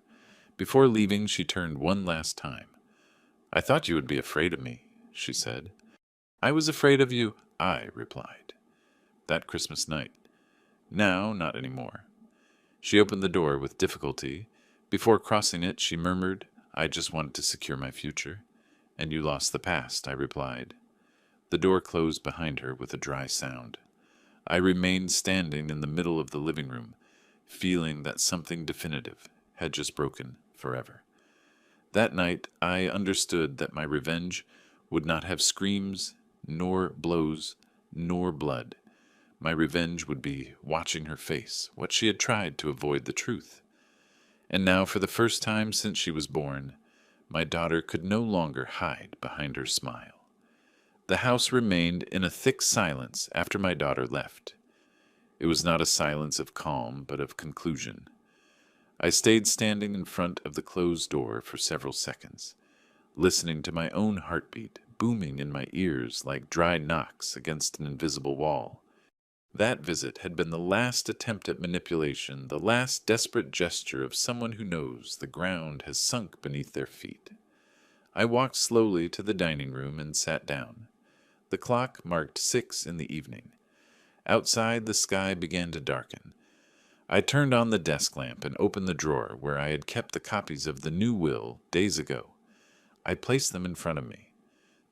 Before leaving, she turned one last time. I thought you would be afraid of me, she said. I was afraid of you, I replied. That Christmas night. Now, not any more. She opened the door with difficulty. Before crossing it, she murmured, I just wanted to secure my future. And you lost the past, I replied. The door closed behind her with a dry sound. I remained standing in the middle of the living room, feeling that something definitive had just broken forever. That night, I understood that my revenge would not have screams, nor blows, nor blood. My revenge would be watching her face, what she had tried to avoid the truth. And now, for the first time since she was born, my daughter could no longer hide behind her smile. The house remained in a thick silence after my daughter left. It was not a silence of calm, but of conclusion. I stayed standing in front of the closed door for several seconds, listening to my own heartbeat booming in my ears like dry knocks against an invisible wall. That visit had been the last attempt at manipulation, the last desperate gesture of someone who knows the ground has sunk beneath their feet. I walked slowly to the dining room and sat down. The clock marked 6 in the evening. Outside, the sky began to darken. I turned on the desk lamp and opened the drawer where I had kept the copies of the new will days ago. I placed them in front of me.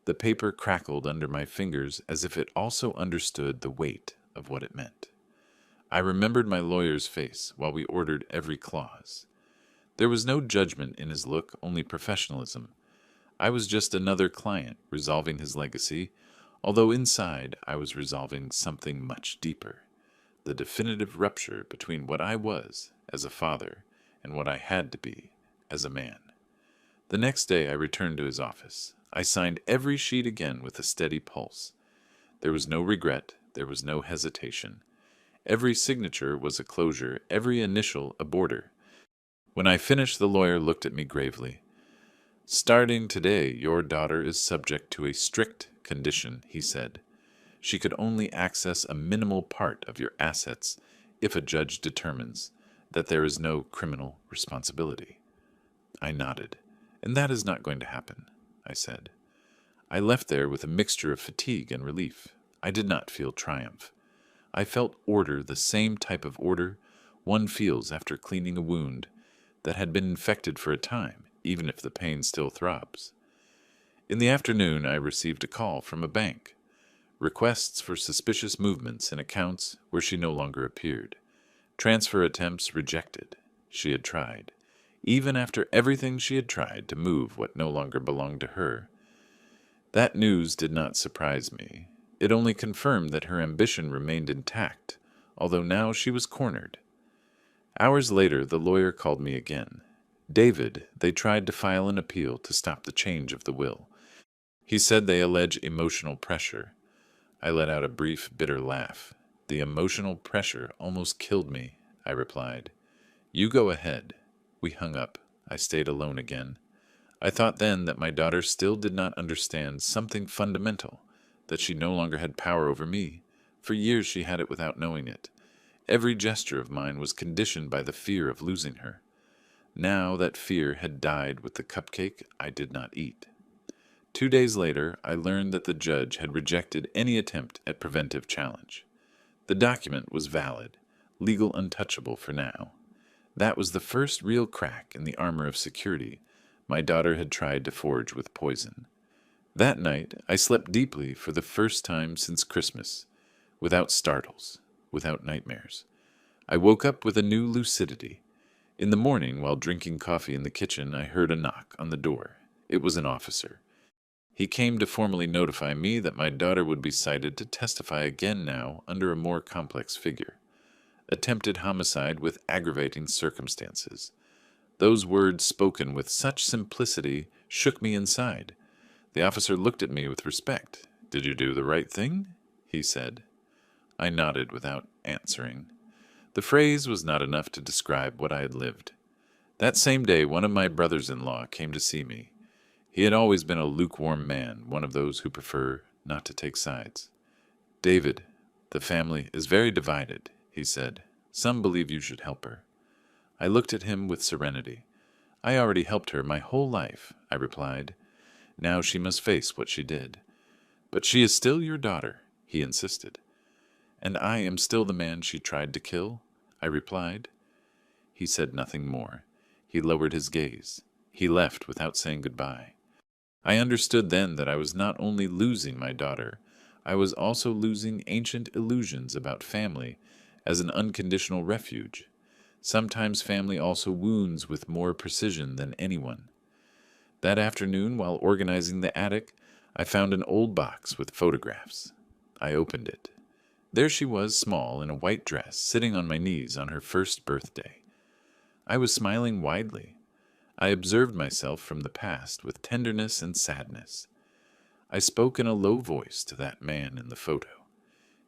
The paper crackled under my fingers as if it also understood the weight of what it meant. I remembered my lawyer's face while we ordered every clause. There was no judgment in his look, only professionalism. I was just another client resolving his legacy, although inside I was resolving something much deeper, the definitive rupture between what I was as a father and what I had to be as a man. The next day I returned to his office. I signed every sheet again with a steady pulse. There was no regret, there was no hesitation. Every signature was a closure, every initial a border. When I finished, the lawyer looked at me gravely. Starting today, your daughter is subject to a strict condition, he said. She could only access a minimal part of your assets if a judge determines that there is no criminal responsibility. I nodded. And that is not going to happen, I said. I left there with a mixture of fatigue and relief. I did not feel triumph. I felt order, the same type of order one feels after cleaning a wound that had been infected for a time, even if the pain still throbs. In the afternoon, I received a call from a bank. Requests for suspicious movements in accounts where she no longer appeared. Transfer attempts rejected. She had tried. even after everything she had tried to move what no longer belonged to her. That news did not surprise me. It only confirmed that her ambition remained intact, although now she was cornered. Hours later, the lawyer called me again. David, they tried to file an appeal to stop the change of the will. He said they allege emotional pressure. I let out a brief, bitter laugh. The emotional pressure almost killed me, I replied. You go ahead. We hung up. I stayed alone again. I thought then that my daughter still did not understand something fundamental, that she no longer had power over me. For years she had it without knowing it. Every gesture of mine was conditioned by the fear of losing her. Now that fear had died with the cupcake I did not eat. 2 days later, I learned that the judge had rejected any attempt at preventive challenge. The document was valid, legal untouchable for now. That was the first real crack in the armor of security my daughter had tried to forge with poison. That night, I slept deeply for the first time since Christmas, without startles, without nightmares. I woke up with a new lucidity. In the morning, while drinking coffee in the kitchen, I heard a knock on the door. It was an officer. He came to formally notify me that my daughter would be cited to testify again now under a more complex figure. Attempted homicide with aggravating circumstances. Those words spoken with such simplicity shook me inside. The officer looked at me with respect. "Did you do the right thing?" he said. I nodded without answering. The phrase was not enough to describe what I had lived. That same day, one of my brothers-in-law came to see me. He had always been a lukewarm man, one of those who prefer not to take sides. "David, the family is very divided," he said. "Some believe you should help her." I looked at him with serenity. "I already helped her my whole life," I replied. "Now she must face what she did." "But she is still your daughter," he insisted. "And I am still the man she tried to kill," I replied. He said nothing more. He lowered his gaze. He left without saying goodbye. I understood then that I was not only losing my daughter, I was also losing ancient illusions about family as an unconditional refuge. Sometimes family also wounds with more precision than anyone. That afternoon, while organizing the attic, I found an old box with photographs. I opened it. There she was, small, in a white dress, sitting on my knees on her first birthday. I was smiling widely. I observed myself from the past with tenderness and sadness. I spoke in a low voice to that man in the photo.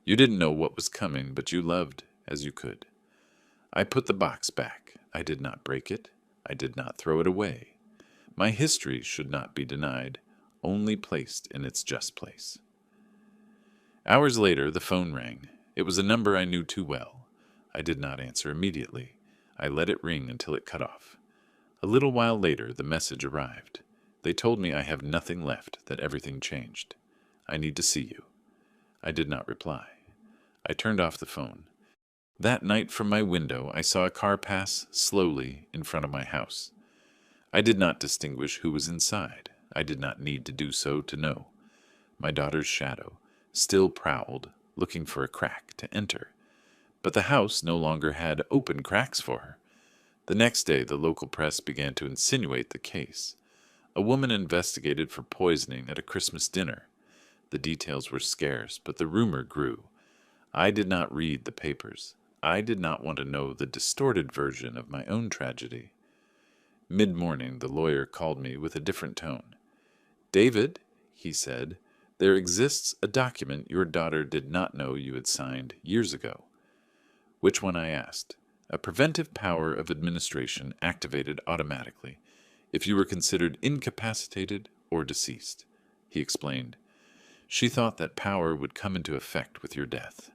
"You didn't know what was coming, but you loved as you could." I put the box back. I did not break it. I did not throw it away. My history should not be denied, only placed in its just place. Hours later, the phone rang. It was a number I knew too well. I did not answer immediately. I let it ring until it cut off. A little while later, the message arrived. They told me I have nothing left, that everything changed. "I need to see you." I did not reply. I turned off the phone. That night from my window, I saw a car pass slowly in front of my house. I did not distinguish who was inside. I did not need to do so to know. My daughter's shadow still prowled, looking for a crack to enter. But the house no longer had open cracks for her. The next day, the local press began to insinuate the case. A woman investigated for poisoning at a Christmas dinner. The details were scarce, but the rumor grew. I did not read the papers. I did not want to know the distorted version of my own tragedy. Mid-morning, the lawyer called me with a different tone. "David," he said, "there exists a document your daughter did not know you had signed years ago." "Which one?" I asked. "A preventive power of administration activated automatically if you were considered incapacitated or deceased," he explained. "She thought that power would come into effect with your death.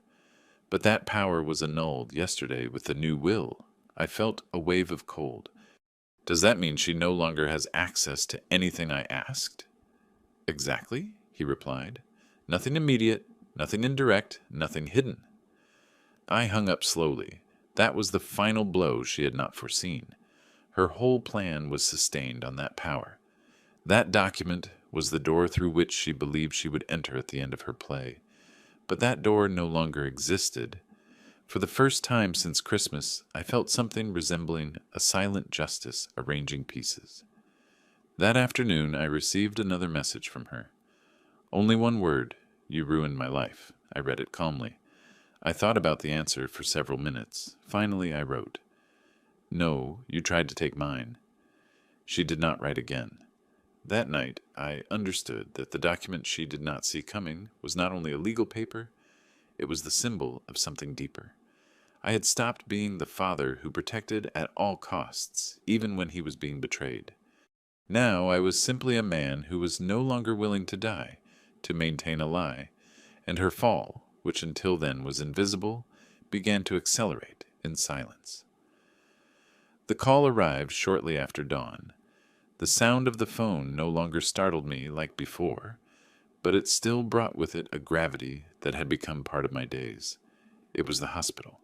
But that power was annulled yesterday with the new will." I felt a wave of cold. "Does that mean she no longer has access to anything I asked?" "Exactly," he replied. "Nothing immediate, nothing indirect, nothing hidden." I hung up slowly. That was the final blow she had not foreseen. Her whole plan was sustained on that power. That document was the door through which she believed she would enter at the end of her play. But that door no longer existed. For the first time since Christmas, I felt something resembling a silent justice arranging pieces. That afternoon, I received another message from her. Only one word: "You ruined my life." I read it calmly. I thought about the answer for several minutes. Finally, I wrote, "No, you tried to take mine." She did not write again. That night, I understood that the document she did not see coming was not only a legal paper, it was the symbol of something deeper. I had stopped being the father who protected at all costs, even when he was being betrayed. Now I was simply a man who was no longer willing to die, to maintain a lie, and her fall, which until then was invisible, began to accelerate in silence. The call arrived shortly after dawn. The sound of the phone no longer startled me like before, but it still brought with it a gravity that had become part of my days. It was the hospital.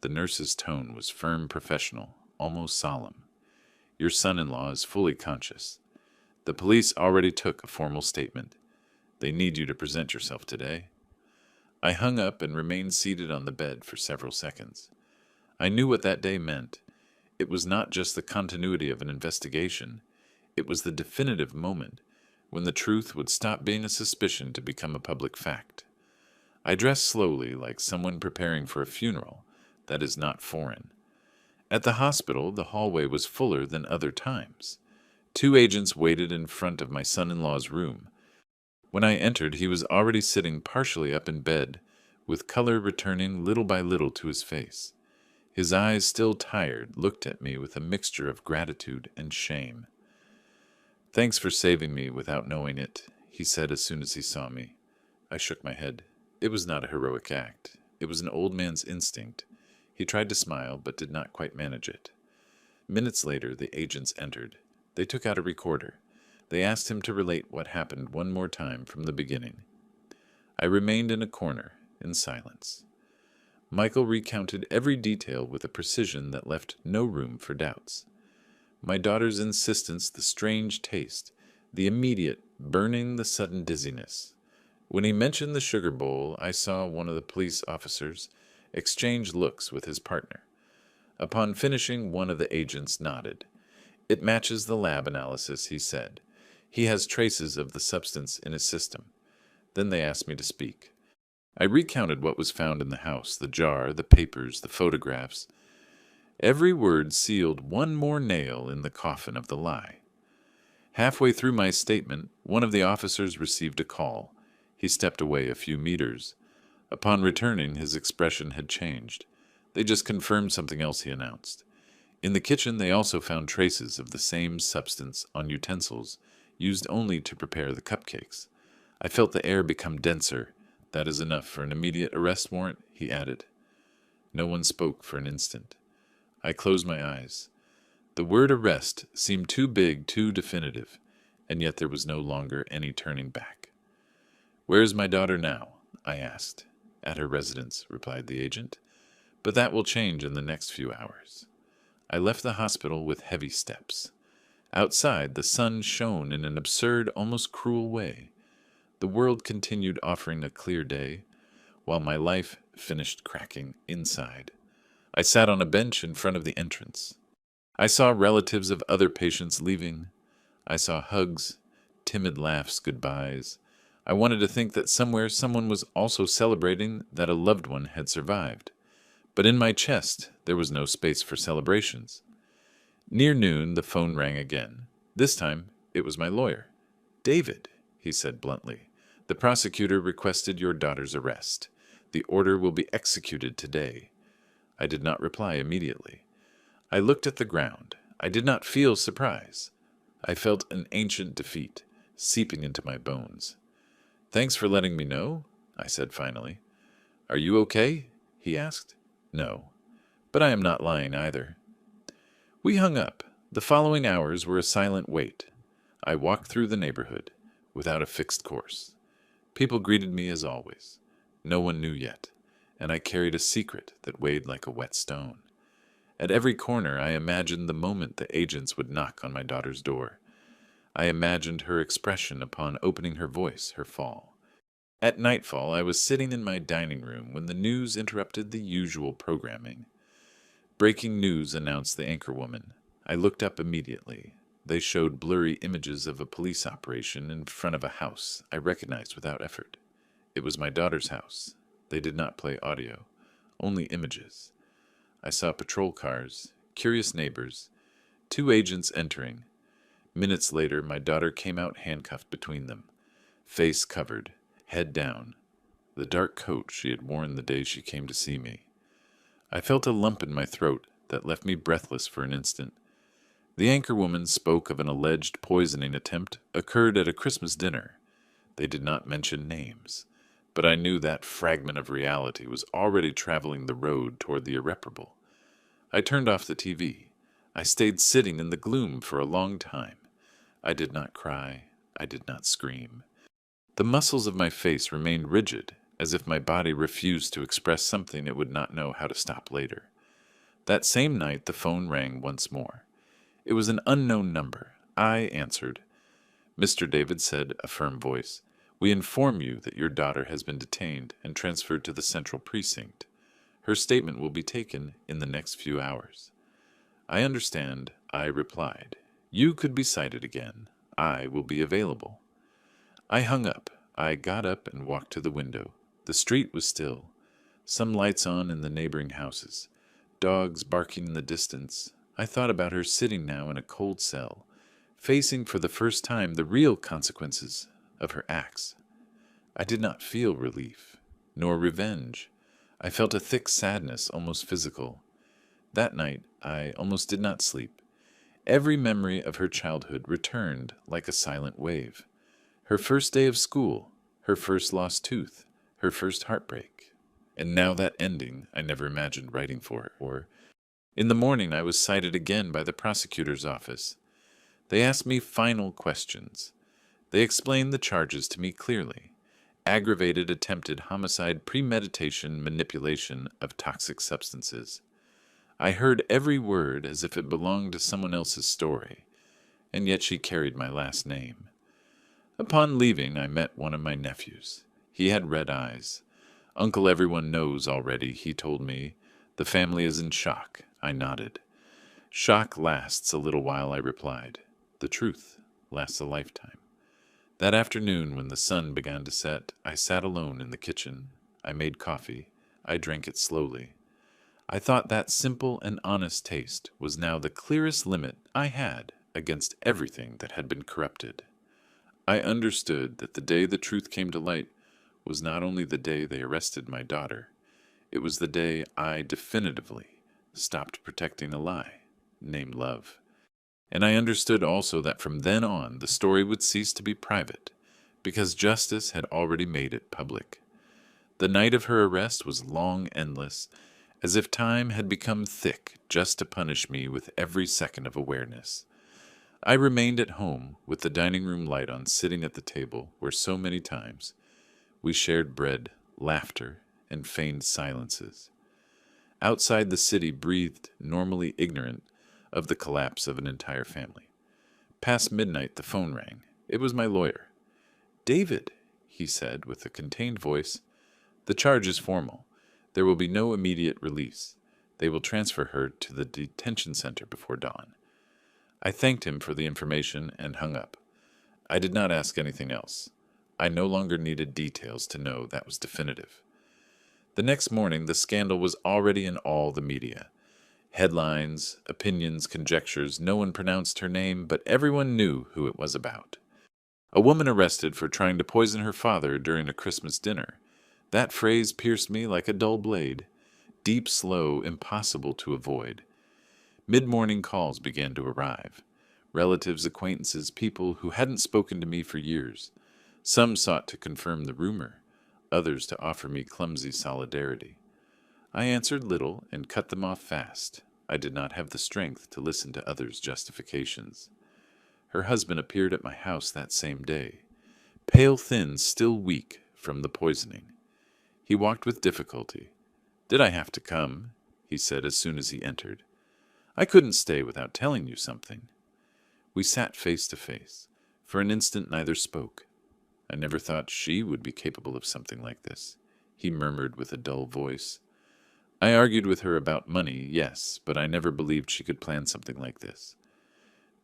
The nurse's tone was firm, professional, almost solemn. "Your son-in-law is fully conscious. The police already took a formal statement. They need you to present yourself today." I hung up and remained seated on the bed for several seconds. I knew what that day meant. It was not just the continuity of an investigation. It was the definitive moment when the truth would stop being a suspicion to become a public fact. I dressed slowly, like someone preparing for a funeral that is not foreign. At the hospital, the hallway was fuller than other times. 2 agents waited in front of my son-in-law's room. When I entered, he was already sitting partially up in bed, with color returning little by little to his face. His eyes, still tired, looked at me with a mixture of gratitude and shame. "Thanks for saving me without knowing it," he said as soon as he saw me. I shook my head. It was not a heroic act. It was an old man's instinct. He tried to smile, but did not quite manage it. Minutes later, the agents entered. They took out a recorder. They asked him to relate what happened one more time from the beginning. I remained in a corner, in silence. Michael recounted every detail with a precision that left no room for doubts. My daughter's insistence, the strange taste, the immediate, burning, the sudden dizziness. When he mentioned the sugar bowl, I saw one of the police officers exchange looks with his partner. Upon finishing, one of the agents nodded. "It matches the lab analysis," he said. "He has traces of the substance in his system." Then they asked me to speak. I recounted what was found in the house, the jar, the papers, the photographs. Every word sealed one more nail in the coffin of the lie. Halfway through my statement, one of the officers received a call. He stepped away a few meters. Upon returning, his expression had changed. "They just confirmed something else," he announced. In the kitchen, they also found traces of the same substance on utensils used only to prepare the cupcakes. I felt the air become denser. "That is enough for an immediate arrest warrant," he added. No one spoke for an instant. I closed my eyes. The word arrest seemed too big, too definitive, and yet there was no longer any turning back. "Where is my daughter now?" I asked. "At her residence," replied the agent. "But that will change in the next few hours." I left the hospital with heavy steps. Outside, the sun shone in an absurd, almost cruel way. The world continued offering a clear day, while my life finished cracking inside. I sat on a bench in front of the entrance. I saw relatives of other patients leaving. I saw hugs, timid laughs, goodbyes. I wanted to think that somewhere someone was also celebrating that a loved one had survived. But in my chest, there was no space for celebrations. Near noon, the phone rang again. This time, it was my lawyer. "David," he said bluntly, "the prosecutor requested your daughter's arrest. The order will be executed today." I did not reply immediately. I looked at the ground. I did not feel surprise. I felt an ancient defeat seeping into my bones. "Thanks for letting me know," I said finally. "Are you okay?" he asked. "No. But I am not lying either." We hung up. The following hours were a silent wait. I walked through the neighborhood, without a fixed course. People greeted me as always. No one knew yet, and I carried a secret that weighed like a wet stone. At every corner, I imagined the moment the agents would knock on my daughter's door. I imagined her expression upon opening her voice, her fall. At nightfall, I was sitting in my dining room when the news interrupted the usual programming. Breaking news, announced the anchorwoman. I looked up immediately. They showed blurry images of a police operation in front of a house I recognized without effort. It was my daughter's house. They did not play audio, only images. I saw patrol cars, curious neighbors, 2 agents entering. Minutes later, my daughter came out handcuffed between them, face covered, head down, the dark coat she had worn the day she came to see me. I felt a lump in my throat that left me breathless for an instant. The anchorwoman spoke of an alleged poisoning attempt occurred at a Christmas dinner. They did not mention names, but I knew that fragment of reality was already traveling the road toward the irreparable. I turned off the TV. I stayed sitting in the gloom for a long time. I did not cry. I did not scream. The muscles of my face remained rigid, as if my body refused to express something it would not know how to stop later. That same night, the phone rang once more. It was an unknown number. I answered. "Mr. David," said a firm voice, "we inform you that your daughter has been detained and transferred to the Central Precinct. Her statement will be taken in the next few hours." "I understand," I replied. "You could be cited again. I will be available." I hung up. I got up and walked to the window. The street was still. Some lights on in the neighboring houses. Dogs barking in the distance. I thought about her sitting now in a cold cell, facing for the first time the real consequences of her acts. I did not feel relief, nor revenge. I felt a thick sadness, almost physical. That night, I almost did not sleep. Every memory of her childhood returned like a silent wave. Her first day of school, her first lost tooth, her first heartbreak. And now that ending I never imagined writing for her. In the morning I was cited again by the prosecutor's office. They asked me final questions. They explained the charges to me clearly. Aggravated attempted homicide, premeditation, manipulation of toxic substances. I heard every word as if it belonged to someone else's story, and yet she carried my last name. Upon leaving, I met one of my nephews. He had red eyes. "Uncle, everyone knows already," he told me. "The family is in shock." I nodded. "Shock lasts a little while," I replied. "The truth lasts a lifetime." That afternoon, when the sun began to set, I sat alone in the kitchen. I made coffee. I drank it slowly. I thought that simple and honest taste was now the clearest limit I had against everything that had been corrupted. I understood that the day the truth came to light was not only the day they arrested my daughter, it was the day I definitively stopped protecting a lie, named love. And I understood also that from then on the story would cease to be private, because justice had already made it public. The night of her arrest was long, endless, as if time had become thick just to punish me with every second of awareness. I remained at home with the dining room light on, sitting at the table where so many times we shared bread, laughter, and feigned silences. Outside, the city breathed, normally ignorant of the collapse of an entire family. Past midnight, the phone rang. It was my lawyer. "David," he said with a contained voice, "the charge is formal. There will be no immediate release. They will transfer her to the detention center before dawn." I thanked him for the information and hung up. I did not ask anything else. I no longer needed details to know that was definitive. The next morning, the scandal was already in all the media. Headlines, opinions, conjectures. No one pronounced her name, but everyone knew who it was about. A woman arrested for trying to poison her father during a Christmas dinner. That phrase pierced me like a dull blade. Deep, slow, impossible to avoid. Mid-morning calls began to arrive. Relatives, acquaintances, people who hadn't spoken to me for years. Some sought to confirm the rumor, others to offer me clumsy solidarity. I answered little and cut them off fast. I did not have the strength to listen to others' justifications. Her husband appeared at my house that same day, pale, thin, still weak from the poisoning. He walked with difficulty. "Did I have to come?" he said as soon as he entered. "I couldn't stay without telling you something." We sat face to face. For an instant neither spoke. I never thought she would be capable of something like this, he murmured with a dull voice. I argued with her about money, yes, but I never believed she could plan something like this.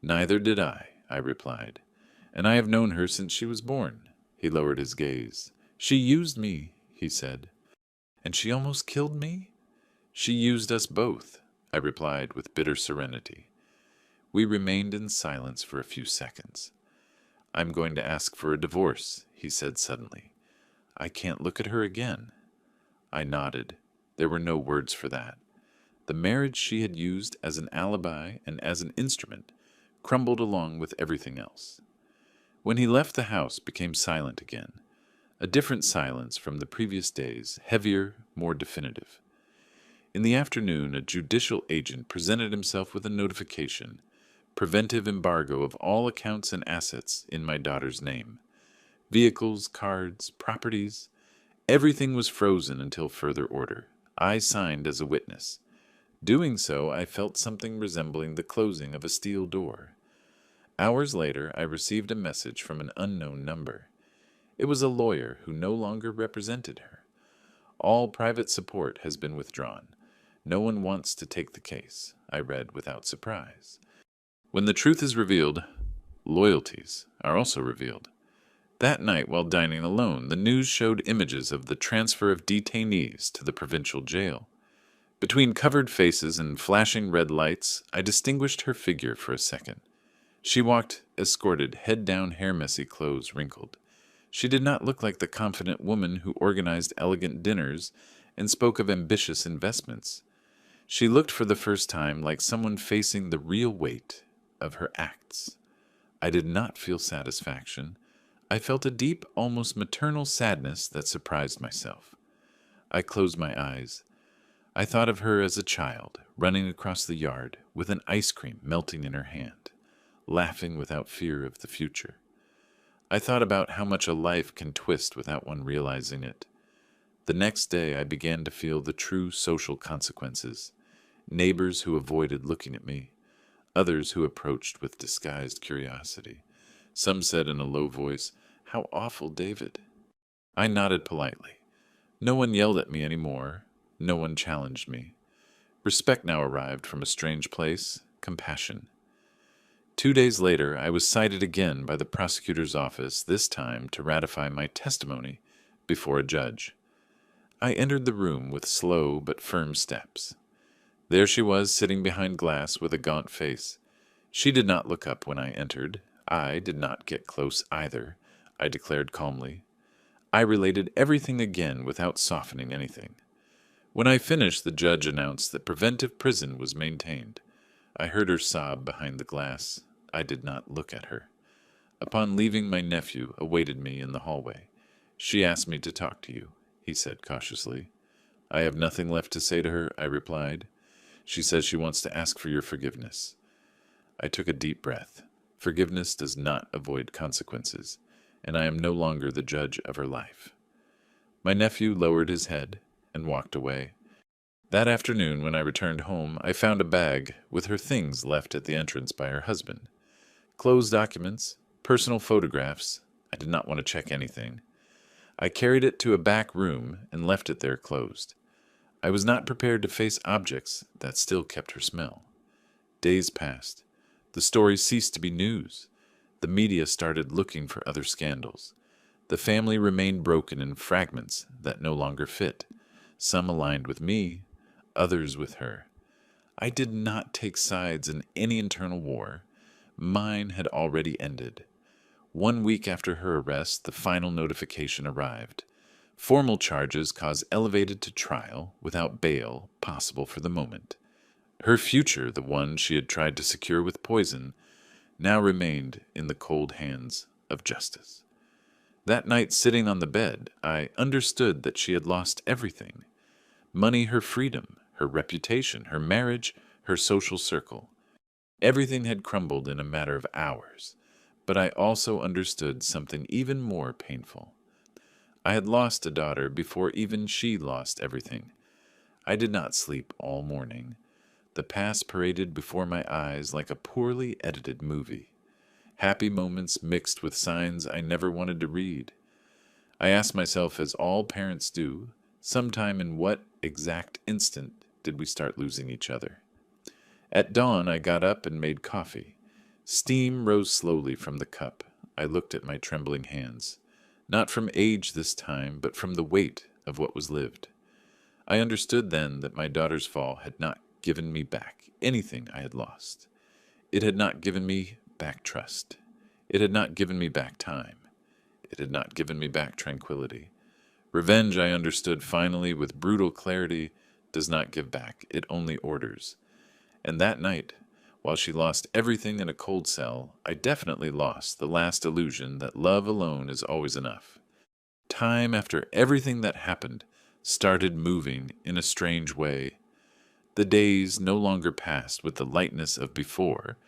Neither did I replied. And I have known her since she was born. He lowered his gaze. She used me, he said. And she almost killed me? She used us both, I replied with bitter serenity. We remained in silence for a few seconds. I'm going to ask for a divorce, he said suddenly. I can't look at her again. I nodded. There were no words for that. The marriage she had used as an alibi and as an instrument crumbled along with everything else. When he left, the house became silent again, a different silence from the previous days, heavier, more definitive. In the afternoon, a judicial agent presented himself with a notification, preventive embargo of all accounts and assets in my daughter's name. Vehicles, cards, properties, everything was frozen until further order. I signed as a witness. Doing so, I felt something resembling the closing of a steel door. Hours later, I received a message from an unknown number. It was a lawyer who no longer represented her. All private support has been withdrawn. No one wants to take the case, I read without surprise. When the truth is revealed, loyalties are also revealed. That night, while dining alone, the news showed images of the transfer of detainees to the provincial jail. Between covered faces and flashing red lights, I distinguished her figure for a second. She walked escorted, head down, hair messy, clothes wrinkled. She did not look like the confident woman who organized elegant dinners and spoke of ambitious investments. She looked for the first time like someone facing the real weight of her acts. I did not feel satisfaction. I felt a deep, almost maternal sadness that surprised myself. I closed my eyes. I thought of her as a child, running across the yard with an ice cream melting in her hand, laughing without fear of the future. I thought about how much a life can twist without one realizing it. The next day I began to feel the true social consequences. Neighbors who avoided looking at me, others who approached with disguised curiosity. Some said in a low voice, "How awful, David." I nodded politely. No one yelled at me anymore. No one challenged me. Respect now arrived from a strange place, compassion. 2 days later, I was cited again by the prosecutor's office, this time to ratify my testimony before a judge. I entered the room with slow but firm steps. There she was, sitting behind glass with a gaunt face. She did not look up when I entered. I did not get close either, I declared calmly. I related everything again without softening anything. When I finished, the judge announced that preventive prison was maintained. I heard her sob behind the glass. I did not look at her. Upon leaving, my nephew awaited me in the hallway. "She asked me to talk to you," he said cautiously. "I have nothing left to say to her," I replied. "She says she wants to ask for your forgiveness." I took a deep breath. Forgiveness does not avoid consequences, and I am no longer the judge of her life. My nephew lowered his head and walked away. That afternoon, when I returned home, I found a bag with her things left at the entrance by her husband. Closed documents, personal photographs. I did not want to check anything. I carried it to a back room and left it there closed. I was not prepared to face objects that still kept her smell. Days passed. The story ceased to be news. The media started looking for other scandals. The family remained broken in fragments that no longer fit. Some aligned with me, others with her. I did not take sides in any internal war. Mine had already ended. 1 week after her arrest, the final notification arrived. Formal charges caused elevated to trial, without bail possible for the moment. Her future, the one she had tried to secure with poison, now remained in the cold hands of justice. That night, sitting on the bed, I understood that she had lost everything. Money, her freedom, her reputation, her marriage, her social circle. Everything had crumbled in a matter of hours. But I also understood something even more painful. I had lost a daughter before even she lost everything. I did not sleep all morning. The past paraded before my eyes like a poorly edited movie. Happy moments mixed with signs I never wanted to read. I asked myself, as all parents do, sometime in what exact instant did we start losing each other? At dawn, I got up and made coffee. Steam rose slowly from the cup. I looked at my trembling hands. Not from age this time, but from the weight of what was lived. I understood then that my daughter's fall had not given me back anything I had lost. It had not given me back trust. It had not given me back time. It had not given me back tranquility. Revenge, I understood finally with brutal clarity, does not give back. It only orders. And that night, while she lost everything in a cold cell, I definitely lost the last illusion that love alone is always enough. Time, after everything that happened, started moving in a strange way. The days no longer passed with the lightness of before,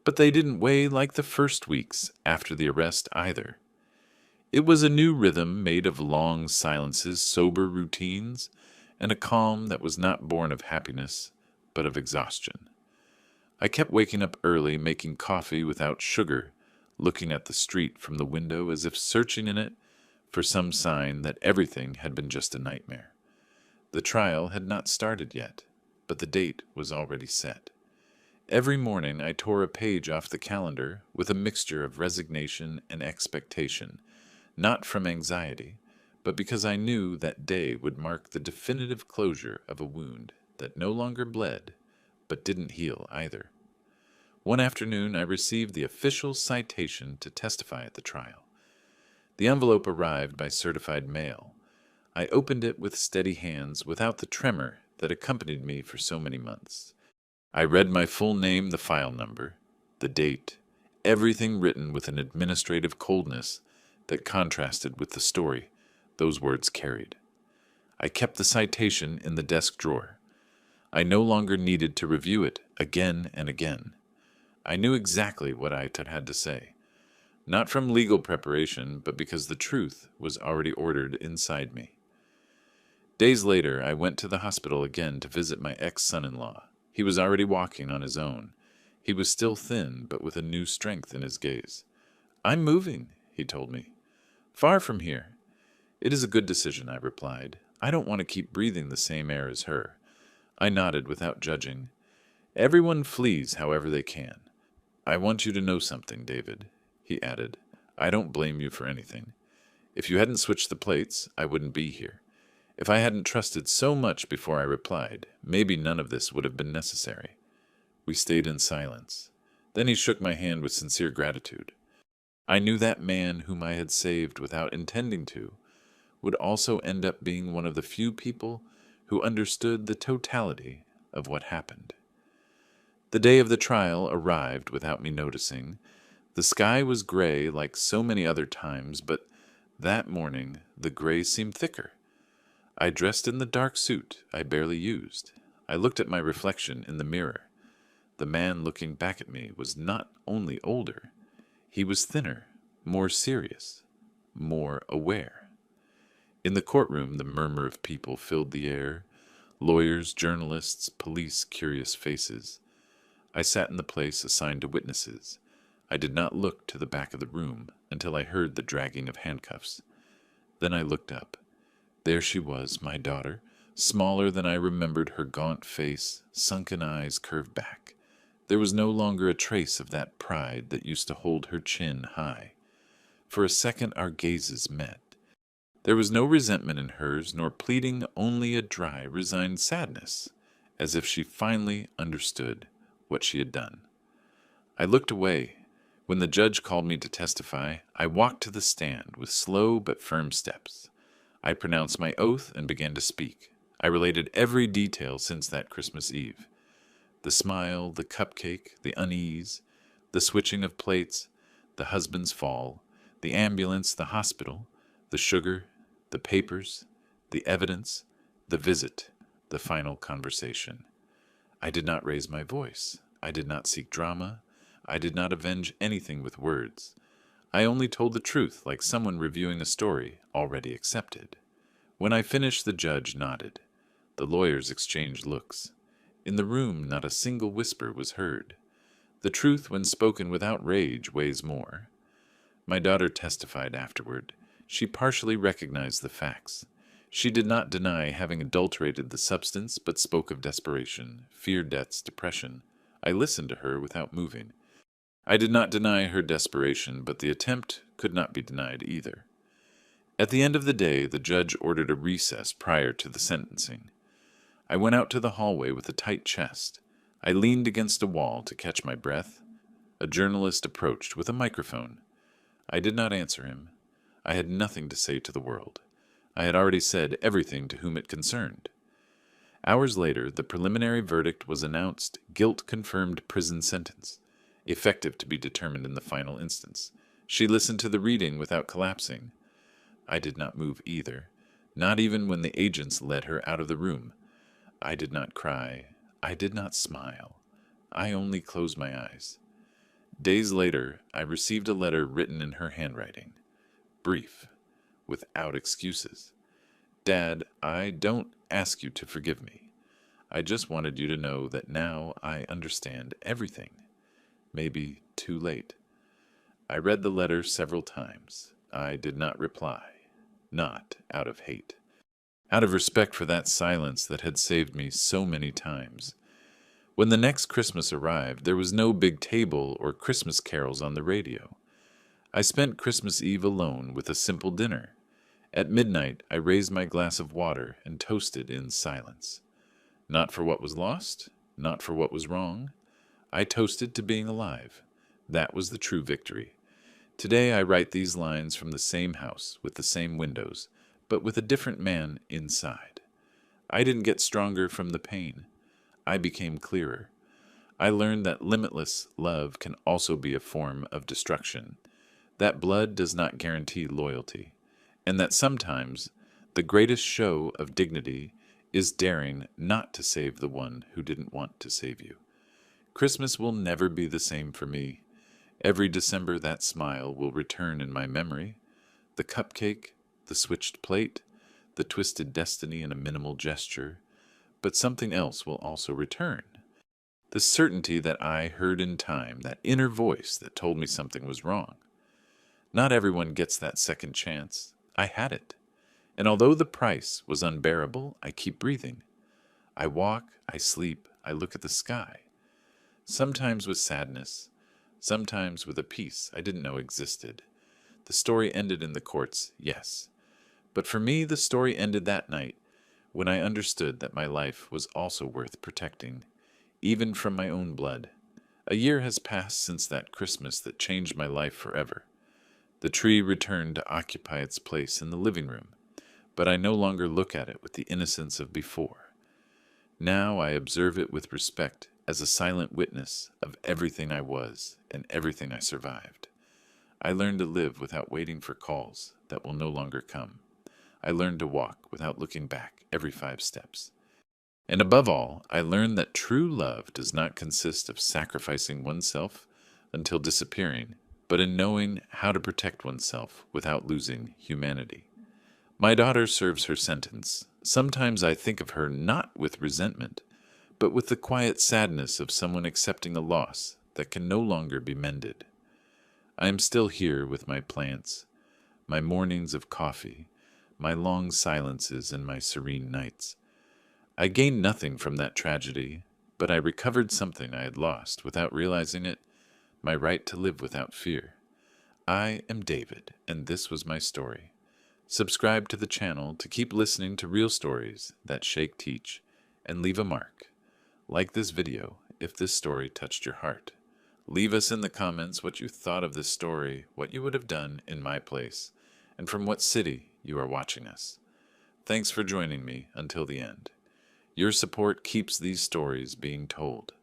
but they didn't weigh like the first weeks after the arrest either. It was a new rhythm made of long silences, sober routines, and a calm that was not born of happiness, but of exhaustion. I kept waking up early, making coffee without sugar, looking at the street from the window as if searching in it for some sign that everything had been just a nightmare. The trial had not started yet, but the date was already set. Every morning I tore a page off the calendar with a mixture of resignation and expectation, not from anxiety, but because I knew that day would mark the definitive closure of a wound that no longer bled, but didn't heal either. One afternoon I received the official citation to testify at the trial. The envelope arrived by certified mail. I opened it with steady hands, without the tremor that accompanied me for so many months. I read my full name, the file number, the date, everything written with an administrative coldness that contrasted with the story those words carried. I kept the citation in the desk drawer. I no longer needed to review it again and again. I knew exactly what I had to say, not from legal preparation, but because the truth was already ordered inside me. Days later, I went to the hospital again to visit my ex-son-in-law. He was already walking on his own. He was still thin, but with a new strength in his gaze. "I'm moving," he told me. "Far from here." "It is a good decision," I replied. "I don't want to keep breathing the same air as her." I nodded without judging. "Everyone flees however they can. I want you to know something, David," he added. "I don't blame you for anything. If you hadn't switched the plates, I wouldn't be here. If I hadn't trusted so much before I replied, maybe none of this would have been necessary." We stayed in silence. Then he shook my hand with sincere gratitude. I knew that man whom I had saved without intending to would also end up being one of the few people who understood the totality of what happened. The day of the trial arrived without me noticing. The sky was gray like so many other times, but that morning the gray seemed thicker. I dressed in the dark suit I barely used. I looked at my reflection in the mirror. The man looking back at me was not only older, he was thinner, more serious, more aware. In the courtroom, the murmur of people filled the air, lawyers, journalists, police, curious faces. I sat in the place assigned to witnesses. I did not look to the back of the room until I heard the dragging of handcuffs. Then I looked up. There she was, my daughter, smaller than I remembered, her gaunt face, sunken eyes curved back. There was no longer a trace of that pride that used to hold her chin high. For a second our gazes met. There was no resentment in hers, nor pleading, only a dry, resigned sadness, as if she finally understood what she had done. I looked away. When the judge called me to testify, I walked to the stand with slow but firm steps. I pronounced my oath and began to speak. I related every detail since that Christmas Eve. The smile, the cupcake, the unease, the switching of plates, the husband's fall, the ambulance, the hospital, the sugar, the papers, the evidence, the visit, the final conversation. I did not raise my voice. I did not seek drama. I did not avenge anything with words. I only told the truth like someone reviewing a story already accepted. When I finished, the judge nodded. The lawyers exchanged looks. In the room, not a single whisper was heard. The truth, when spoken without rage, weighs more. My daughter testified afterward. She partially recognized the facts. She did not deny having adulterated the substance, but spoke of desperation, fear deaths, depression. I listened to her without moving. I did not deny her desperation, but the attempt could not be denied either. At the end of the day, the judge ordered a recess prior to the sentencing. I went out to the hallway with a tight chest. I leaned against a wall to catch my breath. A journalist approached with a microphone. I did not answer him. I had nothing to say to the world. I had already said everything to whom it concerned. Hours later, the preliminary verdict was announced: guilt-confirmed prison sentence, effective to be determined in the final instance. She listened to the reading without collapsing. I did not move either, not even when the agents led her out of the room. I did not cry. I did not smile. I only closed my eyes. Days later, I received a letter written in her handwriting. Brief, without excuses. Dad, I don't ask you to forgive me. I just wanted you to know that now I understand everything. Maybe too late. I read the letter several times. I did not reply. Not out of hate. Out of respect for that silence that had saved me so many times. When the next Christmas arrived, there was no big table or Christmas carols on the radio. I spent Christmas Eve alone with a simple dinner. At midnight, I raised my glass of water and toasted in silence. Not for what was lost, not for what was wrong. I toasted to being alive. That was the true victory. Today I write these lines from the same house, with the same windows, but with a different man inside. I didn't get stronger from the pain. I became clearer. I learned that limitless love can also be a form of destruction, that blood does not guarantee loyalty, and that sometimes the greatest show of dignity is daring not to save the one who didn't want to save you. Christmas will never be the same for me. Every December that smile will return in my memory. The cupcake, the switched plate, the twisted destiny in a minimal gesture. But something else will also return. The certainty that I heard in time, that inner voice that told me something was wrong. Not everyone gets that second chance. I had it. And although the price was unbearable, I keep breathing. I walk, I sleep, I look at the sky. Sometimes with sadness, sometimes with a peace I didn't know existed. The story ended in the courts, yes. But for me, the story ended that night when I understood that my life was also worth protecting, even from my own blood. A year has passed since that Christmas that changed my life forever. The tree returned to occupy its place in the living room, but I no longer look at it with the innocence of before. Now I observe it with respect as a silent witness of everything I was and everything I survived. I learned to live without waiting for calls that will no longer come. I learned to walk without looking back every 5 steps. And above all, I learned that true love does not consist of sacrificing oneself until disappearing, but in knowing how to protect oneself without losing humanity. My daughter serves her sentence. Sometimes I think of her not with resentment, but with the quiet sadness of someone accepting a loss that can no longer be mended. I am still here with my plants, my mornings of coffee, my long silences and my serene nights. I gained nothing from that tragedy, but I recovered something I had lost without realizing it, my right to live without fear. I am David, and this was my story. Subscribe to the channel to keep listening to real stories that shake, teach, and leave a mark. Like this video if this story touched your heart. Leave us in the comments what you thought of this story, what you would have done in my place, and from what city you are watching us. Thanks for joining me until the end. Your support keeps these stories being told.